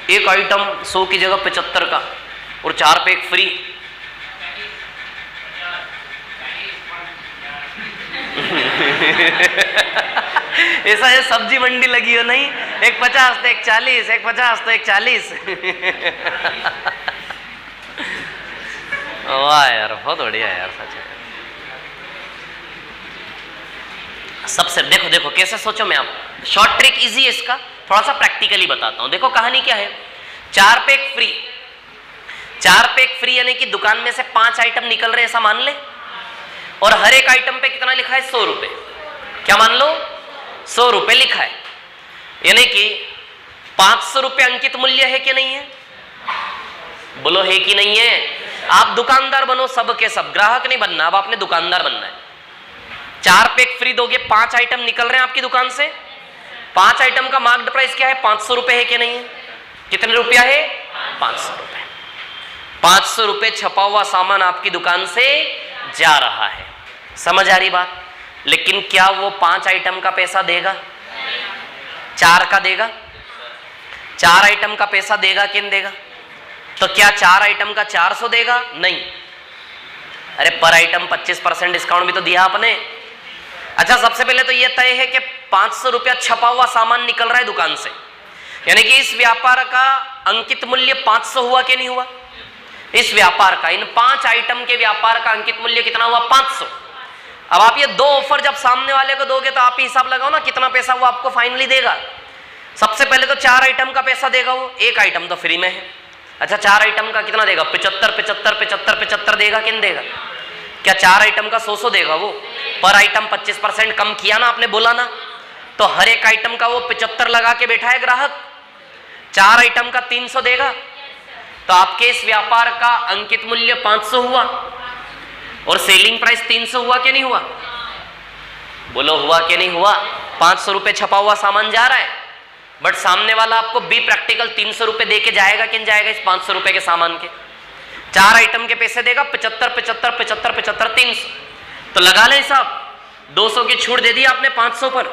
एक आइटम 100 की जगह 75 का और 4 पे एक फ्री। ऐसा है सब्जी मंडी लगी हो नहीं, एक 50 तो एक 40, एक 50 तो एक 40। वाह यार, बहुत बढ़िया यार, सच है। सबसे देखो देखो कैसे सोचो, मैं आप शॉर्ट ट्रिक इजी है इसका, थोड़ा सा प्रैक्टिकली बताता हूं। देखो कहानी क्या है, 4 पे एक फ्री, 4 पैक फ्री यानी कि दुकान में से 5 आइटम निकल रहे ऐसा मान ले, और हर एक आइटम पे कितना लिखा है 100 रुपए, क्या मान लो 100 रुपए लिखा है, यानी कि 500 रुपए अंकित मूल्य है कि नहीं है, बोलो है कि नहीं है। आप दुकानदार बनो सब के सब, ग्राहक नहीं बनना, अब आपने दुकानदार बनना है। 4 पैक फ्री दोगे, 5 आइटम निकल रहे हैं आपकी दुकान से, 5 आइटम का मार्क्ड प्राइस क्या है 500 रुपए है कि नहीं है, कितने रुपया है 500 रुपए। 500 रुपए छपा हुआ सामान आपकी दुकान से जा रहा है, समझ आ रही बात। लेकिन क्या वो 5 आइटम का पैसा देगा, 4 का देगा, 4 आइटम का पैसा देगा कि नहीं देगा। तो क्या 4 आइटम का 400 देगा, नहीं, अरे पर आइटम 25% डिस्काउंट भी तो दिया आपने। अच्छा सबसे पहले तो यह तय है कि 500 रुपया छपा हुआ सामान निकल रहा है दुकान से, यानी कि इस व्यापार का अंकित मूल्य 500 हुआ कि नहीं हुआ। इस व्यापार का, इन 5 आइटम के व्यापार का अंकित मूल्य कितना हुआ 500। अब आप ये 2 ऑफर जब सामने वाले को दोगे तो आप ही हिसाब लगाओ ना कितना पैसा वो आपको फाइनली देगा। सबसे पहले तो 4 आइटम का पैसा देगा वो, 1 आइटम तो फ्री में है। अच्छा 4 आइटम का कितना देगा 75 देगा कि नहीं देगा। क्या 4 आइटम का 100 देगा वो, पर आइटम 25% कम किया ना आपने, बोला ना। तो हर एक आइटम का वो 75 लगा के बैठा है ग्राहक, 4 आइटम का 300 देगा। तो आपके इस व्यापार का अंकित मूल्य 500 हुआ और सेलिंग प्राइस 300 हुआ कि नहीं हुआ, बोलो हुआ कि नहीं हुआ। 500 रुपए छपा हुआ सामान जा रहा है, बट सामने वाला आपको बी प्रैक्टिकल 300 रुपए दे के जाएगा कि नहीं जाएगा इस 500 रुपए के सामान के। 4 आइटम के पैसे देगा 75 300, तो लगा ले साहब 200 की छूट दे दी आपने 500 पर,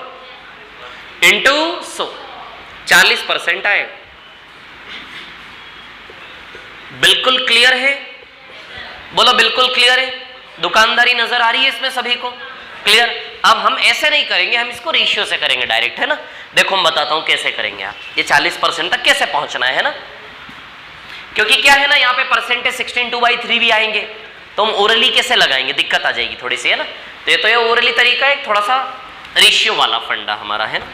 इंटू 100 40% आएगा। बिल्कुल क्लियर है, बोलो बिल्कुल क्लियर है। दुकानदारी नजर आ रही है इसमें सभी को, क्लियर। अब हम ऐसे नहीं करेंगे, हम इसको रेशियो से करेंगे डायरेक्ट, है ना। देखो मैं बताता हूं कैसे करेंगे आप, ये 40% तक कैसे पहुंचना है ना। क्योंकि क्या है ना, यहाँ पे परसेंटेज 16/2/3 भी आएंगे, तो हम ओरली कैसे लगाएंगे, दिक्कत आ जाएगी थोड़ी सी, है ना। तो ये ओरली तरीका है, थोड़ा सा रेशियो वाला फंडा हमारा, है ना।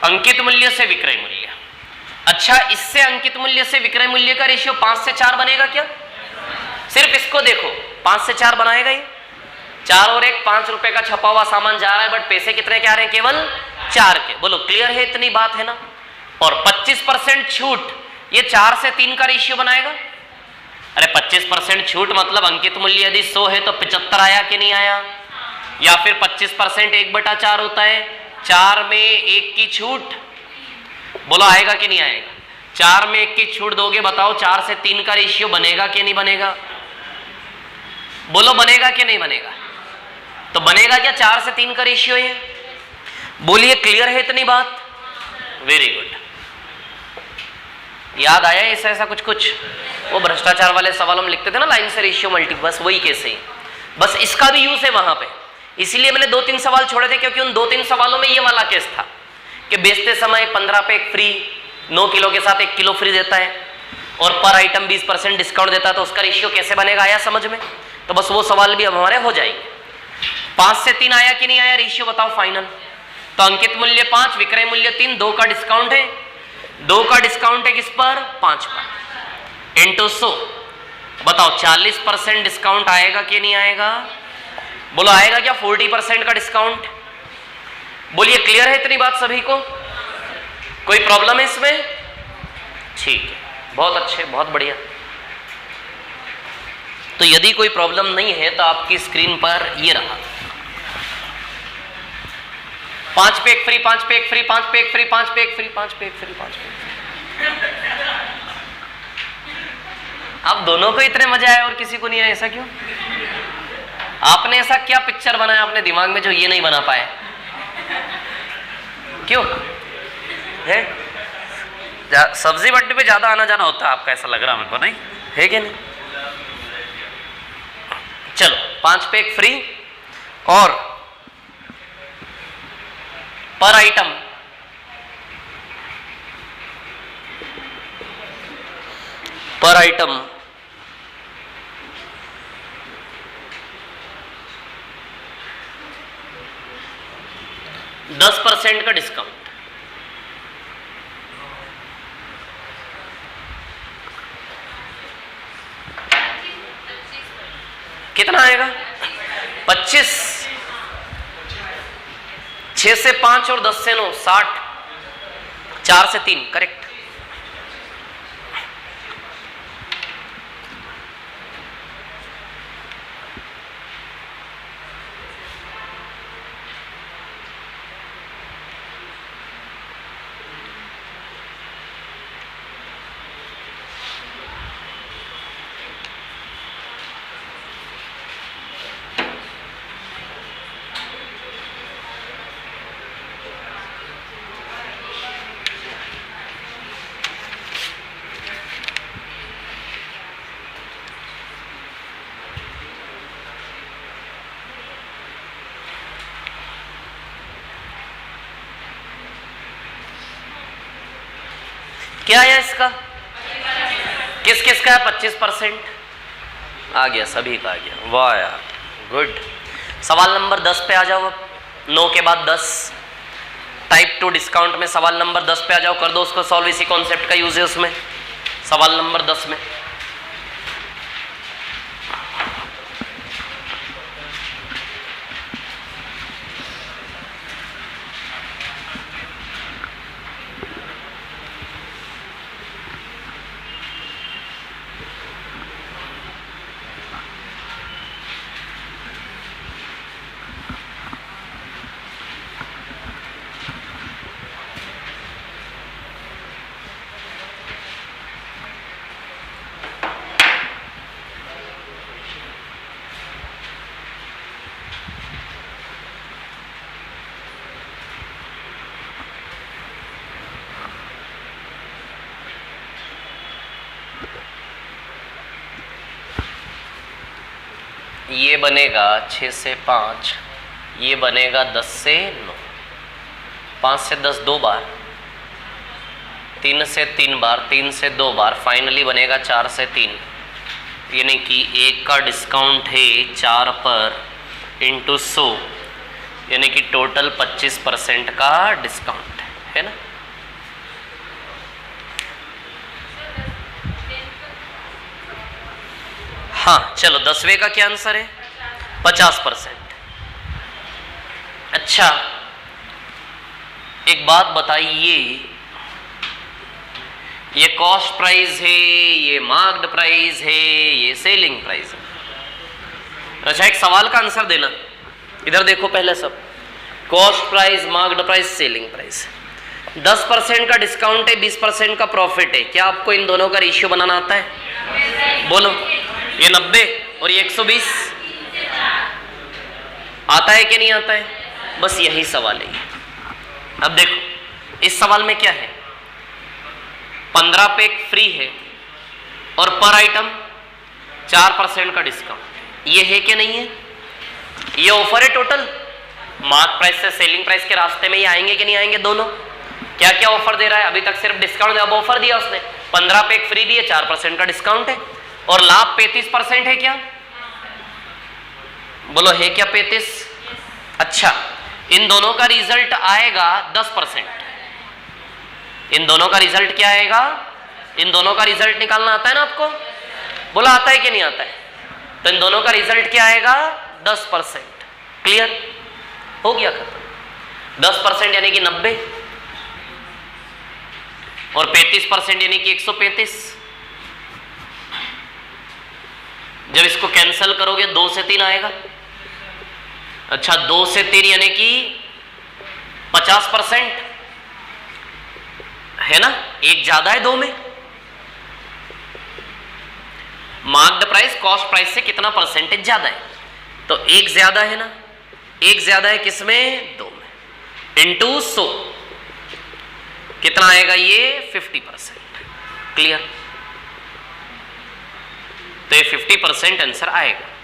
अंकित मूल्य से विक्रय मूल्य, अच्छा इससे अंकित मूल्य से विक्रय मूल्य का रेशियो 5 से 4 बनेगा क्या। सिर्फ इसको देखो 5 से 4 बनाएगा ये, 4 और 1 5 रुपए का छपा हुआ सामान जा रहा है, बट पैसे कितने के आ रहे हैं, केवल 4 के। बोलो क्लियर है, इतनी बात है ना। और 25% छूट, ये 4 से 3 का रेशियो बनाएगा। अरे 25% छूट मतलब अंकित मूल्य यदि 100 है तो 75 आया कि नहीं आया, या फिर 25% 1/4 होता है, 4 में 1 की छूट, बोलो आएगा कि नहीं आएगा। 4 में 1 की छूट दोगे, बताओ 4 से 3 का रेशियो बनेगा कि नहीं बनेगा, बोलो बनेगा कि नहीं बनेगा। तो बनेगा क्या 4 से 3 का रेशियो है, बोलिए क्लियर है इतनी बात, वेरी गुड। याद आया ऐसा ऐसा कुछ वो भ्रष्टाचार वाले सवाल हम लिखते थे ना, लाइन से रेशियो मल्टी, बस वही कैसे ही, बस इसका भी यूज है वहां पे। इसीलिए मैंने 2-3 सवाल छोड़े थे, क्योंकि उन 2-3 सवालों में ये वाला केस था कि बेचते समय 15 पैक फ्री, 9 किलो के साथ 1 किलो फ्री देता है, और पर आइटम 20% डिस्काउंट देता है, तो उसका रेशियो कैसे बनेगा, आया समझ में। तो बस वो सवाल भी अब हमारे हो जाएंगे। 5 से 3 आया कि नहीं आया रेशियो, बताओ फाइनल। तो अंकित मूल्य 5, विक्रय मूल्य 3, 2 का डिस्काउंट है, 2 का डिस्काउंट है किस पर, 5 पर, इंटू 100। बताओ 40% डिस्काउंट आएगा कि नहीं आएगा, बोलो आएगा क्या 40% का डिस्काउंट, बोलिए क्लियर है इतनी बात सभी को, कोई प्रॉब्लम है इसमें, ठीक है, बहुत अच्छे, बहुत बढ़िया। तो यदि कोई प्रॉब्लम नहीं है तो आपकी स्क्रीन पर ये रहा 5 pack free, 5 pack free, 5 pack free, 5 pack free, 5 pack free, 5 pack free. आप दोनों को इतने मजा आए और किसी को नहीं आया, ऐसा क्यों। आपने ऐसा क्या पिक्चर बनाया अपने दिमाग में जो ये नहीं बना पाए, क्यों है। सब्जी मंडी पे ज्यादा आना जाना होता है आपका, ऐसा लग रहा मेरे को, नहीं है कि नहीं। चलो 5 पैक फ्री और पर आइटम 10% का डिस्काउंट, आएगा 25, 6 से 5 और 10 से 9 60, 4 से 3 करेक्ट। क्या है इसका? किस किस का है? 25% आ गया, सभी का आ गया। वाह यार, गुड। सवाल नंबर 10 पे आ जाओ अब। 9 के बाद 10, टाइप 2 डिस्काउंट में सवाल नंबर 10 पे आ जाओ, कर दो उसको सॉल्व। इसी कॉन्सेप्ट का यूज है उसमें, सवाल नंबर 10 में। ये बनेगा 6 से 5, ये बनेगा 10 से 9, 5 से 10 2 बार, 3 से 3 बार, 3 से 2 बार, फाइनली बनेगा 4 से 3। यानी कि 1 का डिस्काउंट है 4 पर इंटू 100, यानी कि टोटल 25% का डिस्काउंट है ना। हाँ चलो, 10वें का क्या आंसर है? 50%। अच्छा एक बात बताइए, ये कॉस्ट प्राइस है, ये मार्क्ड प्राइस है, ये सेलिंग प्राइस है। अच्छा एक सवाल का आंसर देना, इधर देखो पहले सब। Cost price, marked price, selling price. 10% का डिस्काउंट है, 20% का प्रॉफिट है। क्या आपको इन दोनों का रेशियो बनाना आता है? बोलो। ये 90 और ये 120 आता है कि नहीं आता है? बस यही सवाल है। अब देखो इस सवाल में क्या है, 15 पे एक फ्री है और पर आइटम 4% का डिस्काउंट। ये है कि नहीं है? ये ऑफर है टोटल। मार्क प्राइस से सेलिंग प्राइस के रास्ते में ये आएंगे कि नहीं आएंगे दोनों? क्या क्या ऑफर दे रहा है? अभी तक सिर्फ डिस्काउंट, अब ऑफर दिया उसने। 15 पे एक फ्री दी है, 4% का डिस्काउंट है और लाभ 35% है। क्या बोलो, है क्या 35? अच्छा इन दोनों का रिजल्ट आएगा 10%। इन दोनों का रिजल्ट क्या आएगा? इन दोनों का रिजल्ट निकालना आता है ना आपको? बोला आता है कि नहीं आता है? तो इन दोनों का रिजल्ट क्या आएगा? 10%। क्लियर हो गया, खत्म। 10% यानी कि 90 और 35% यानी कि 135। जब इसको कैंसिल करोगे 2 से 3 आएगा। अच्छा 2 से 3 यानी कि 50% है ना, एक ज्यादा है 2 में। मार्क्ड प्राइस कॉस्ट प्राइस से कितना परसेंटेज ज्यादा है? तो एक ज्यादा है ना, एक ज्यादा है किसमें? 2 में। इंटू 100 कितना आएगा? ये 50%। क्लियर? तो ये 50% आंसर आएगा।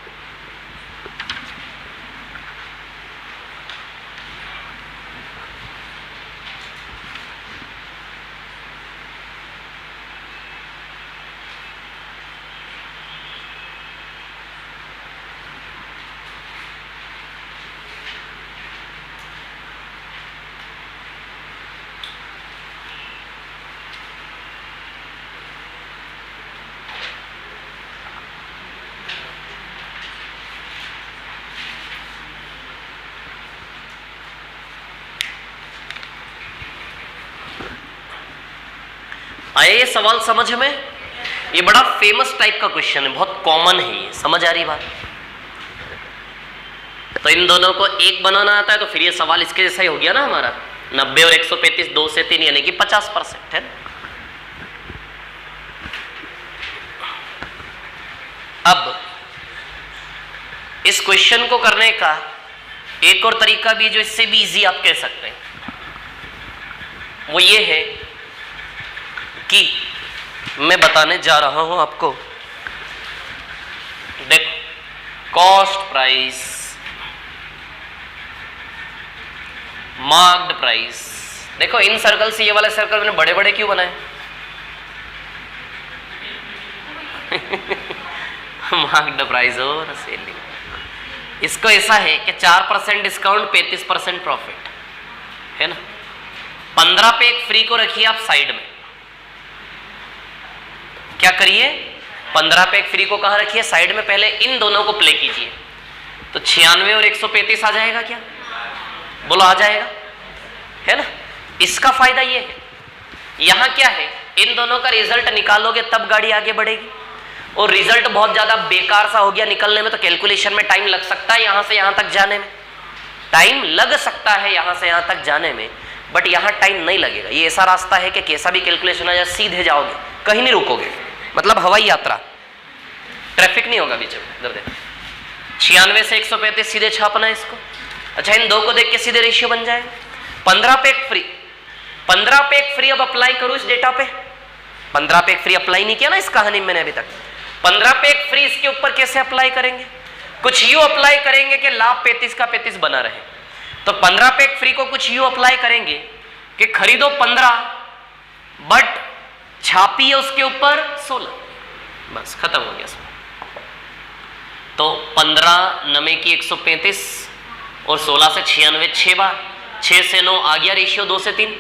आए ये सवाल समझ में? ये बड़ा फेमस टाइप का क्वेश्चन है, बहुत कॉमन है ये, समझ आ रही बात? तो इन दोनों को एक बनाना आता है तो फिर ये सवाल इसके जैसा ही हो गया ना हमारा, 90 और 135 2 से 3 यानी कि 50% है। अब इस क्वेश्चन को करने का एक और तरीका भी जो इससे भी इजी आप कह सकते हैं, वो ये है कि मैं बताने जा रहा हूं आपको, देखो कॉस्ट प्राइस, मार्क्ड प्राइस। देखो इन सर्कल से ये वाले सर्कल मैंने बड़े बड़े क्यों बनाए? मार्क्ड प्राइस और सेलिंग, इसको ऐसा है कि 4% डिस्काउंट 35% प्रॉफिट है ना। 15 पे एक फ्री को रखिए आप साइड में, क्या करिए 15 पे एक फ्री को कहां रखिए? साइड में। पहले इन दोनों को प्ले कीजिए तो 96 और 135 आ जाएगा क्या? बोलो आ जाएगा, है ना। इसका फायदा ये है, यहां क्या है, इन दोनों का रिजल्ट निकालोगे तब गाड़ी आगे बढ़ेगी, और रिजल्ट बहुत ज्यादा बेकार सा हो गया निकलने में तो कैलकुलेशन में टाइम लग सकता है, यहां से यहां तक जाने में टाइम लग सकता है, यहां से यहां तक जाने में, बट यहां टाइम नहीं लगेगा। ये ऐसा रास्ता है कि कैसा भी कैलकुलेशन आ जाए सीधे जाओगे, कहीं नहीं रुकोगे, मतलब हवाई यात्रा, ट्रैफिक नहीं होगा बीच में। इधर देखो 96 से 135 सीधे छापना है इसको। अच्छा इन दो को देख के सीधे रेशियो बन जाएगा। 15 पे एक फ्री, 15 पे एक फ्री अब अप्लाई करूं इस डेटा पे। 15 पे एक फ्री अप्लाई नहीं किया ना इस कहानी में मैंने अभी तक। 15 पे एक फ्री इसके ऊपर कैसे अप्लाई करेंगे? कुछ यूं अप्लाई करेंगे कि लाभ 35 का 35 बना रहे। तो 15 पे एक फ्री को कुछ यूं अप्लाई करेंगे कि खरीदो 15 बट छापिए उसके ऊपर 16, बस खत्म हो गया। तो 15 नमे की 135 और 16 से 96 6 बार, 6 से 9 आ गया रेशियो 2 से 3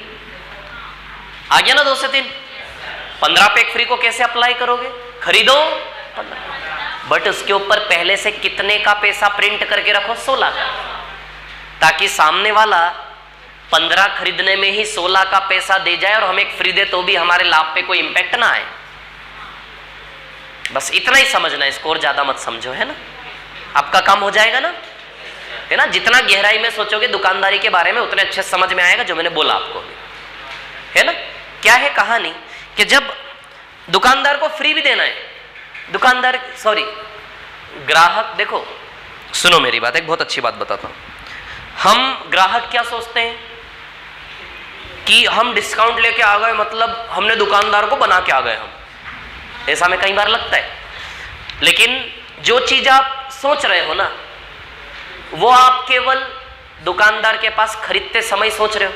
आ गया ना, 2 से 3। 15 पे एक फ्री को कैसे अप्लाई करोगे? खरीदो 15 बट उसके ऊपर पहले से कितने का पैसा प्रिंट करके रखो? 16 का, ताकि सामने वाला 15 खरीदने में ही 16 का पैसा दे जाए और हम एक फ्री दे तो भी हमारे लाभ पे कोई इंपैक्ट ना आए। बस इतना ही समझना है इसको, और ज्यादा मत समझो, है ना। आपका काम हो जाएगा ना, है ना। जितना गहराई में सोचोगे दुकानदारी के बारे में उतने अच्छे समझ में आएगा जो मैंने बोला आपको, है ना। क्या है कहानी कि जब दुकानदार को फ्री भी देना है, दुकानदार सॉरी ग्राहक, देखो सुनो मेरी बात, एक बहुत अच्छी बात बताता हूं। हम ग्राहक क्या सोचते हैं कि हम डिस्काउंट लेके आ गए, मतलब हमने दुकानदार को बना के आ गए हम, ऐसा हमें कई बार लगता है। लेकिन जो चीज आप सोच रहे हो ना, वो आप केवल दुकानदार के पास खरीदते समय सोच रहे हो,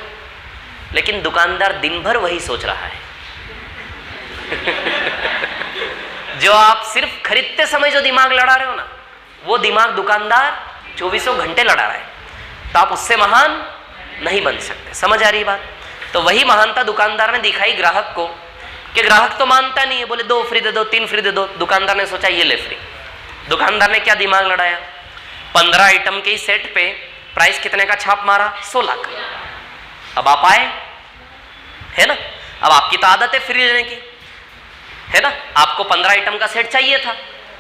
लेकिन दुकानदार दिन भर वही सोच रहा है। जो आप सिर्फ खरीदते समय जो दिमाग लड़ा रहे हो ना, वो दिमाग दुकानदार 24 घंटे लड़ा रहा है, तो आप उससे महान नहीं बन सकते। समझ आ रही बात? तो वही महानता दुकानदार ने दिखाई ग्राहक को, कि ग्राहक तो मानता नहीं है, बोले 2 फ्री दे दो, 3 फ्री दे दो। दुकानदार ने सोचा ये ले फ्री। दुकानदार ने क्या दिमाग लड़ाया? 15 आइटम के सेट पे प्राइस कितने का छाप मारा? 16 का। अब आप आए, है ना, अब आपकी तो आदत है फ्री लेने की, है ना। आपको 15 आइटम का सेट चाहिए था,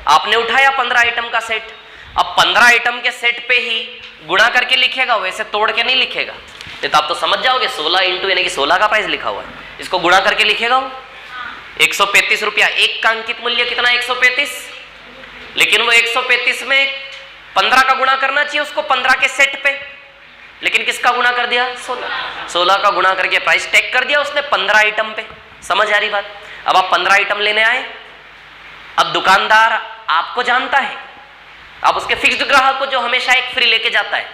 आपने उठाया 15 आइटम का सेट। अब 15 आइटम के सेट पे ही गुणा करके लिखेगा, वैसे तोड़ के नहीं लिखेगा। नहीं तो आप तो समझ जाओगे 16 इंटू यानी कि 16 का प्राइस लिखा हुआ है, इसको गुणा करके लिखेगा वो 135 रुपया। एक का अंकित मूल्य कितना? 135। लेकिन वो 135 में 15 का गुणा करना चाहिए उसको 15 के सेट पे, लेकिन किसका गुणा कर दिया? 16 का गुणा करके प्राइस टैग कर दिया उसने 15 आइटम पे। समझ आ रही बात? अब आप 15 आइटम लेने आए, अब दुकानदार आपको जानता है, आप उसके फिक्स्ड ग्राहक को जो हमेशा एक फ्री लेके जाता है,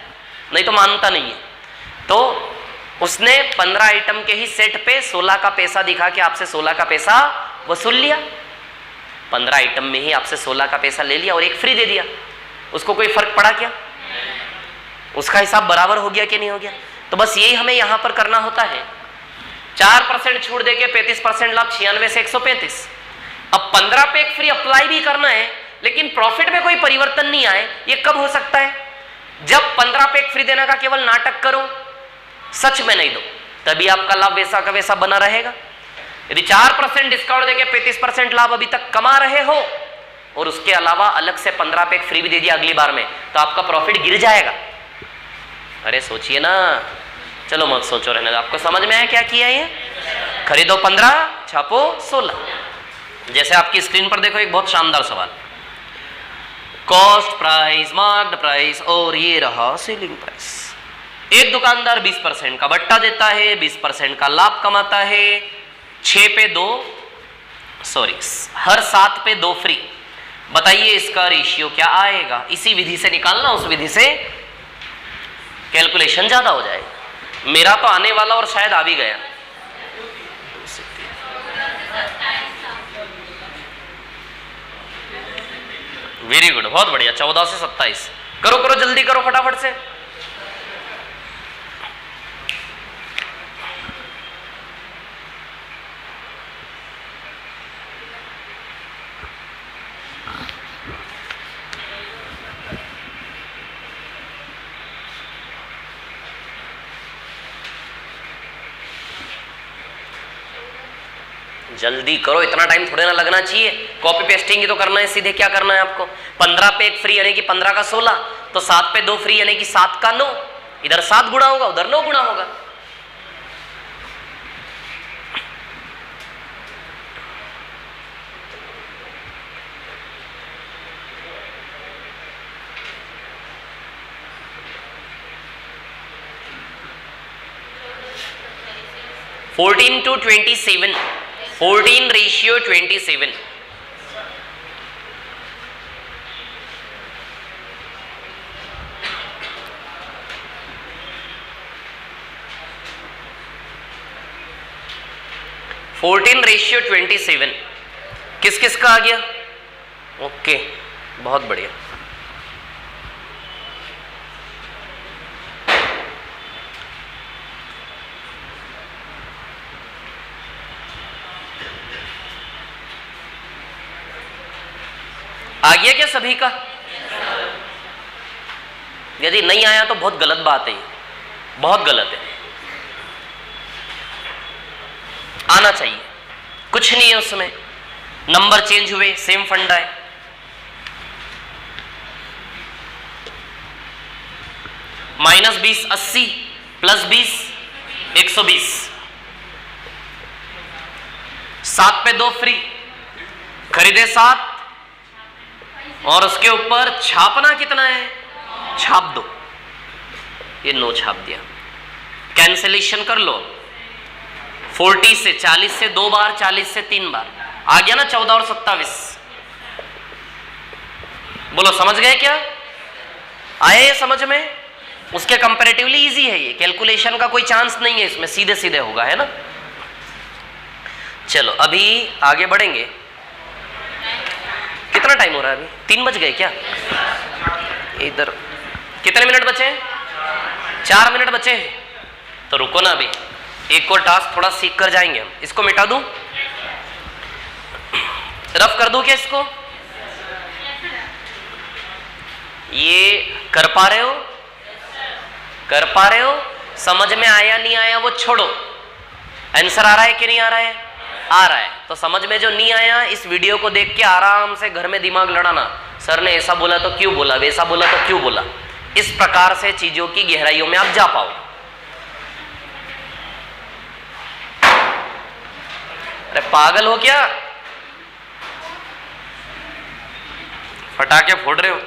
नहीं तो मानता नहीं है, तो उसने 15 आइटम के ही सेट पे 16 का पैसा दिखा के आपसे 16 का पैसा वसूल लिया। 15 आइटम में ही आपसे 16 का पैसा ले लिया और एक फ्री दे दिया। उसको कोई फर्क पड़ा क्या? उसका हिसाब बराबर हो गया कि नहीं हो गया? तो बस यही हमें यहां पर करना होता है। 4% छूट देके 35% लाभ, 96 से 135। अब 15 पे एक फ्री अप्लाई भी करना है, लेकिन प्रॉफिट में कोई परिवर्तन नहीं आए। ये कब हो सकता है? जब 15 पे एक फ्री देने का केवल नाटक करो, सच में नहीं दो, तभी आपका लाभ वैसा का वैसा बना रहेगा। यदि 4% डिस्काउंट देके 35% लाभ अभी तक कमा रहे हो और उसके अलावा अलग से 15 पैक फ्री भी दे दिया अगली बार में, तो आपका प्रॉफिट गिर जाएगा। अरे सोचिए ना, चलो मत सोचो, रहने दो। आपको समझ में आया क्या किया ये? खरीदो 15 छापो 16। जैसे आपकी स्क्रीन पर देखो एक बहुत शानदार सवाल, कॉस्ट प्राइस, मार्क्ड प्राइस और ये रहा सेलिंग प्राइस। एक दुकानदार 20% का बट्टा देता है, 20% का लाभ कमाता है, 6 पे 2 सॉरी हर 7 पे 2 फ्री। बताइए इसका रेशियो क्या आएगा? इसी विधि से निकालना, उस विधि से कैलकुलेशन ज्यादा हो जाएगा। मेरा तो आने वाला और शायद आ भी गया। वेरी गुड, बहुत बढ़िया। 14 से 27 करो करो, जल्दी करो फटाफट से। जल्दी करो, इतना टाइम थोड़े ना लगना चाहिए। कॉपी पेस्टिंग ही तो करना है, सीधे क्या करना है आपको? 15 पे 1 फ्री यानी कि 15 का 16, तो 7 पे 2 फ्री यानी कि 7 का 9। इधर 7 गुणा होगा, उधर 9 गुणा होगा। Fourteen to 27, 14 ratio 27। रेशियो 27 किस किस का आ गया? ओके, बहुत बढ़िया। आ गया क्या सभी का? यदि नहीं आया तो बहुत गलत बात है, बहुत गलत है। आना चाहिए, कुछ नहीं है उसमें। नंबर चेंज हुए, सेम फंडा है। -20 80 +20 120। 7 पे 2 फ्री, खरीदे 7 और उसके ऊपर छापना कितना है? छाप दो। ये 9 छाप दिया। कैंसिलेशन कर लो। 40 से 40 से 2 बार, 40 से 3 बार आ गया ना? 14 और 27। बोलो समझ गए क्या? आए ये समझ में? उसके कंपैरेटिवली इजी है ये, कैलकुलेशन का कोई चांस नहीं है इसमें, सीधे सीधे होगा, है ना? चलो अभी आगे बढ़ेंगे। कितना टाइम हो रहा है अभी? 3 बज गए क्या? इधर कितने मिनट बचे? 4 मिनट बचे। तो रुको ना, अभी एक और टास्क थोड़ा सीख कर जाएंगे हम। इसको मिटा दूं, रफ कर दूं क्या इसको? ये कर पा रहे हो? कर पा रहे हो? समझ में आया नहीं आया वो छोड़ो, आंसर आ रहा है कि नहीं आ रहा है? आ रहा है। तो समझ में जो नहीं आया, इस वीडियो को देख के आराम से घर में दिमाग लड़ाना, सर ने ऐसा बोला तो क्यों बोला, वैसा बोला तो क्यों बोला। इस प्रकार से चीजों की गहराइयों में आप जा पाओ। अरे पागल हो क्या? फटाके फोड़ रहे हो?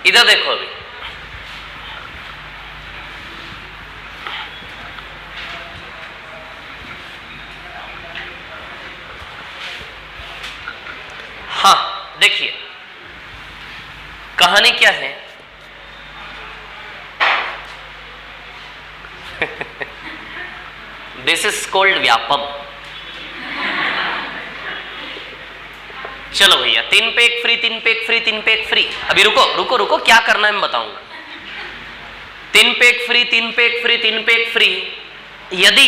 इधर देखो अभी, हाँ देखिए कहानी क्या है। This is called Vyapam. चलो भैया, 3 पे 1 फ्री, 3 पे 1 फ्री, 3 पे 1 फ्री। अभी रुको रुको रुको, क्या करना है मैं बताऊंगा। 3 पे 1 फ्री, 3 पे 1 फ्री, 3 पे 1 फ्री। यदि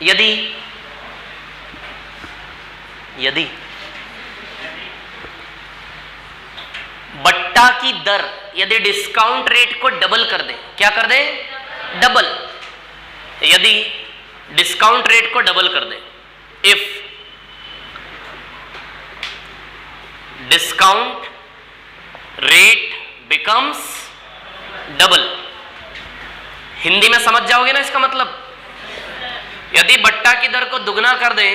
यदि यदि बट्टा की दर यदि डिस्काउंट रेट को डबल कर दे, क्या कर दे? डबल। यदि डिस्काउंट रेट को डबल कर दे, if discount rate becomes double, Hindi में समझ जाओगे ना इसका मतलब। यदि बट्टा की दर को दुगना कर दे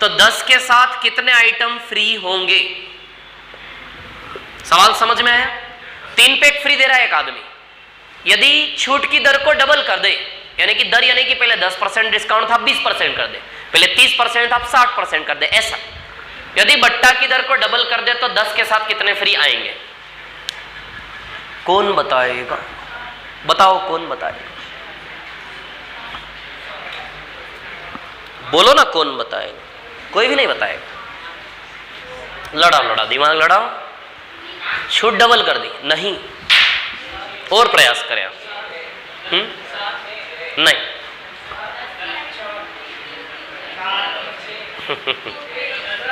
तो 10 के साथ कितने आइटम फ्री होंगे? सवाल समझ में आया? 3 पे 1 फ्री दे रहा है एक आदमी। यदि छूट की दर को डबल कर दे, यानी कि दर यानी कि पहले 10% डिस्काउंट था 20% कर दे, पहले 30% था 60% कर दे, ऐसा। यदि बट्टा की दर को डबल कर दे तो 10 के साथ कितने फ्री आएंगे? कौन बताएगा? बताओ कौन बताएगा? बोलो ना कौन बताएगा? कोई भी नहीं बताएगा। लड़ाओ दिमाग लड़ाओ। छूट डबल कर दी, नहीं, और प्रयास करें आप। नहीं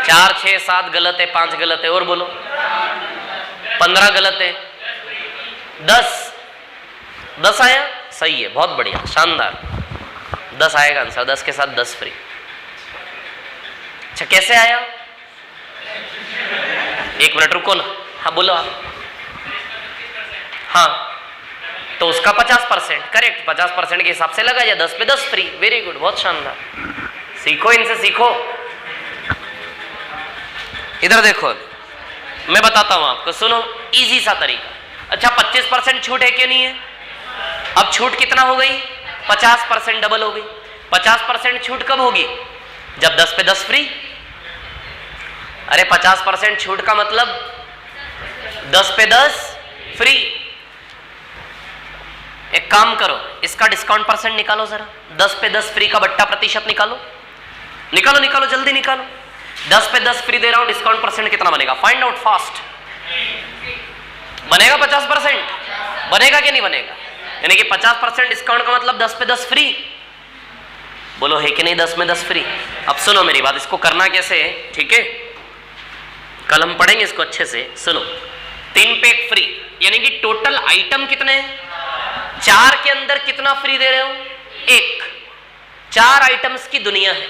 4, 6, 7 गलत है, 5 गलत है, और बोलो 15 गलत है, 10 आया, सही है, बहुत बढ़िया, शानदार, 10 आएगा आंसर, 10 के साथ 10 फ्री। अच्छा कैसे आया? 1 मिनट रुको ना, हाँ बोलो आप। हाँ तो उसका 50% करेक्ट, 50% के हिसाब से लगा, या 10 पे 10 फ्री। वेरी गुड, बहुत शानदार, सीखो इनसे, सीखो। इधर देखो, मैं बताता हूं आपको, सुनो, इजी सा तरीका। अच्छा 25% छूट है कि नहीं है? अब छूट कितना हो गई? 50% डबल हो गई। 50% छूट कब होगी? जब 10 पे 10 फ्री। अरे 50% छूट का मतलब 10 पे 10 फ्री। एक काम करो, इसका डिस्काउंट परसेंट निकालो जरा, 10 पे 10 फ्री का बट्टा प्रतिशत निकालो, निकालो जल्दी निकालो। 10 पे 10 फ्री दे रहा हूं, डिस्काउंट परसेंट कितना बनेगा? Find out fast. बनेगा 50%? बनेगा कि नहीं बनेगा? यानी कि 50% डिस्काउंट का मतलब 10 पे 10 फ्री। बोलो है कि नहीं 10 में 10 फ्री? अब सुनो मेरी बात, इसको करना कैसे है, ठीक है? कल हम पढ़ेंगे इसको अच्छे से, सुनो। 3 पे 1 फ्री, यानी कि टोटल आइटम कितने हैं? 4 के अंदर कितना फ्री दे रहे हो? 1। 4 आइटम्स की दुनिया है,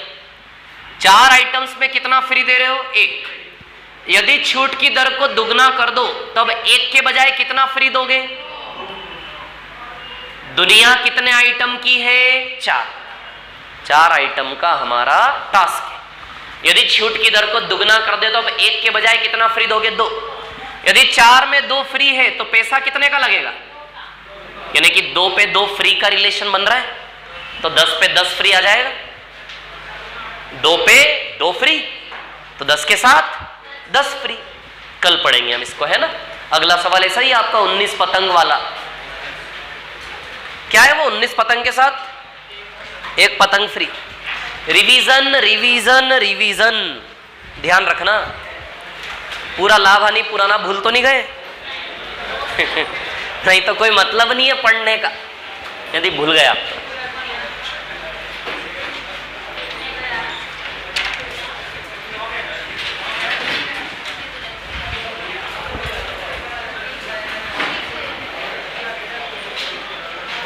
4 आइटम्स में कितना फ्री दे रहे हो? 1। यदि छूट की दर को दुगना कर दो तब 1 के बजाय कितना फ्री दोगे? दुनिया कितने आइटम की है? 4 आइटम का हमारा टास्क है। यदि छूट की दर को दुगना कर दे तो अब 1 के बजाय कितना फ्री दोगे? 2। यदि 4 में 2 फ्री है तो पैसा कितने का लगेगा? यानी कि 2 पे 2 फ्री का रिलेशन बन रहा है, तो 10 पे 10 फ्री आ जाएगा। 2 पे 2 फ्री तो 10 के साथ 10 फ्री। कल पढ़ेंगे हम इसको, है ना? अगला सवाल ऐसा ही आपका 19 पतंग वाला। क्या है वो? 19 पतंग के साथ 1 पतंग फ्री। रिवीजन रिवीजन रिवीजन, ध्यान रखना, पूरा लाभ हानि पुराना भूल तो नहीं गए? नहीं तो कोई मतलब नहीं है पढ़ने का, यदि भूल गए आप तो।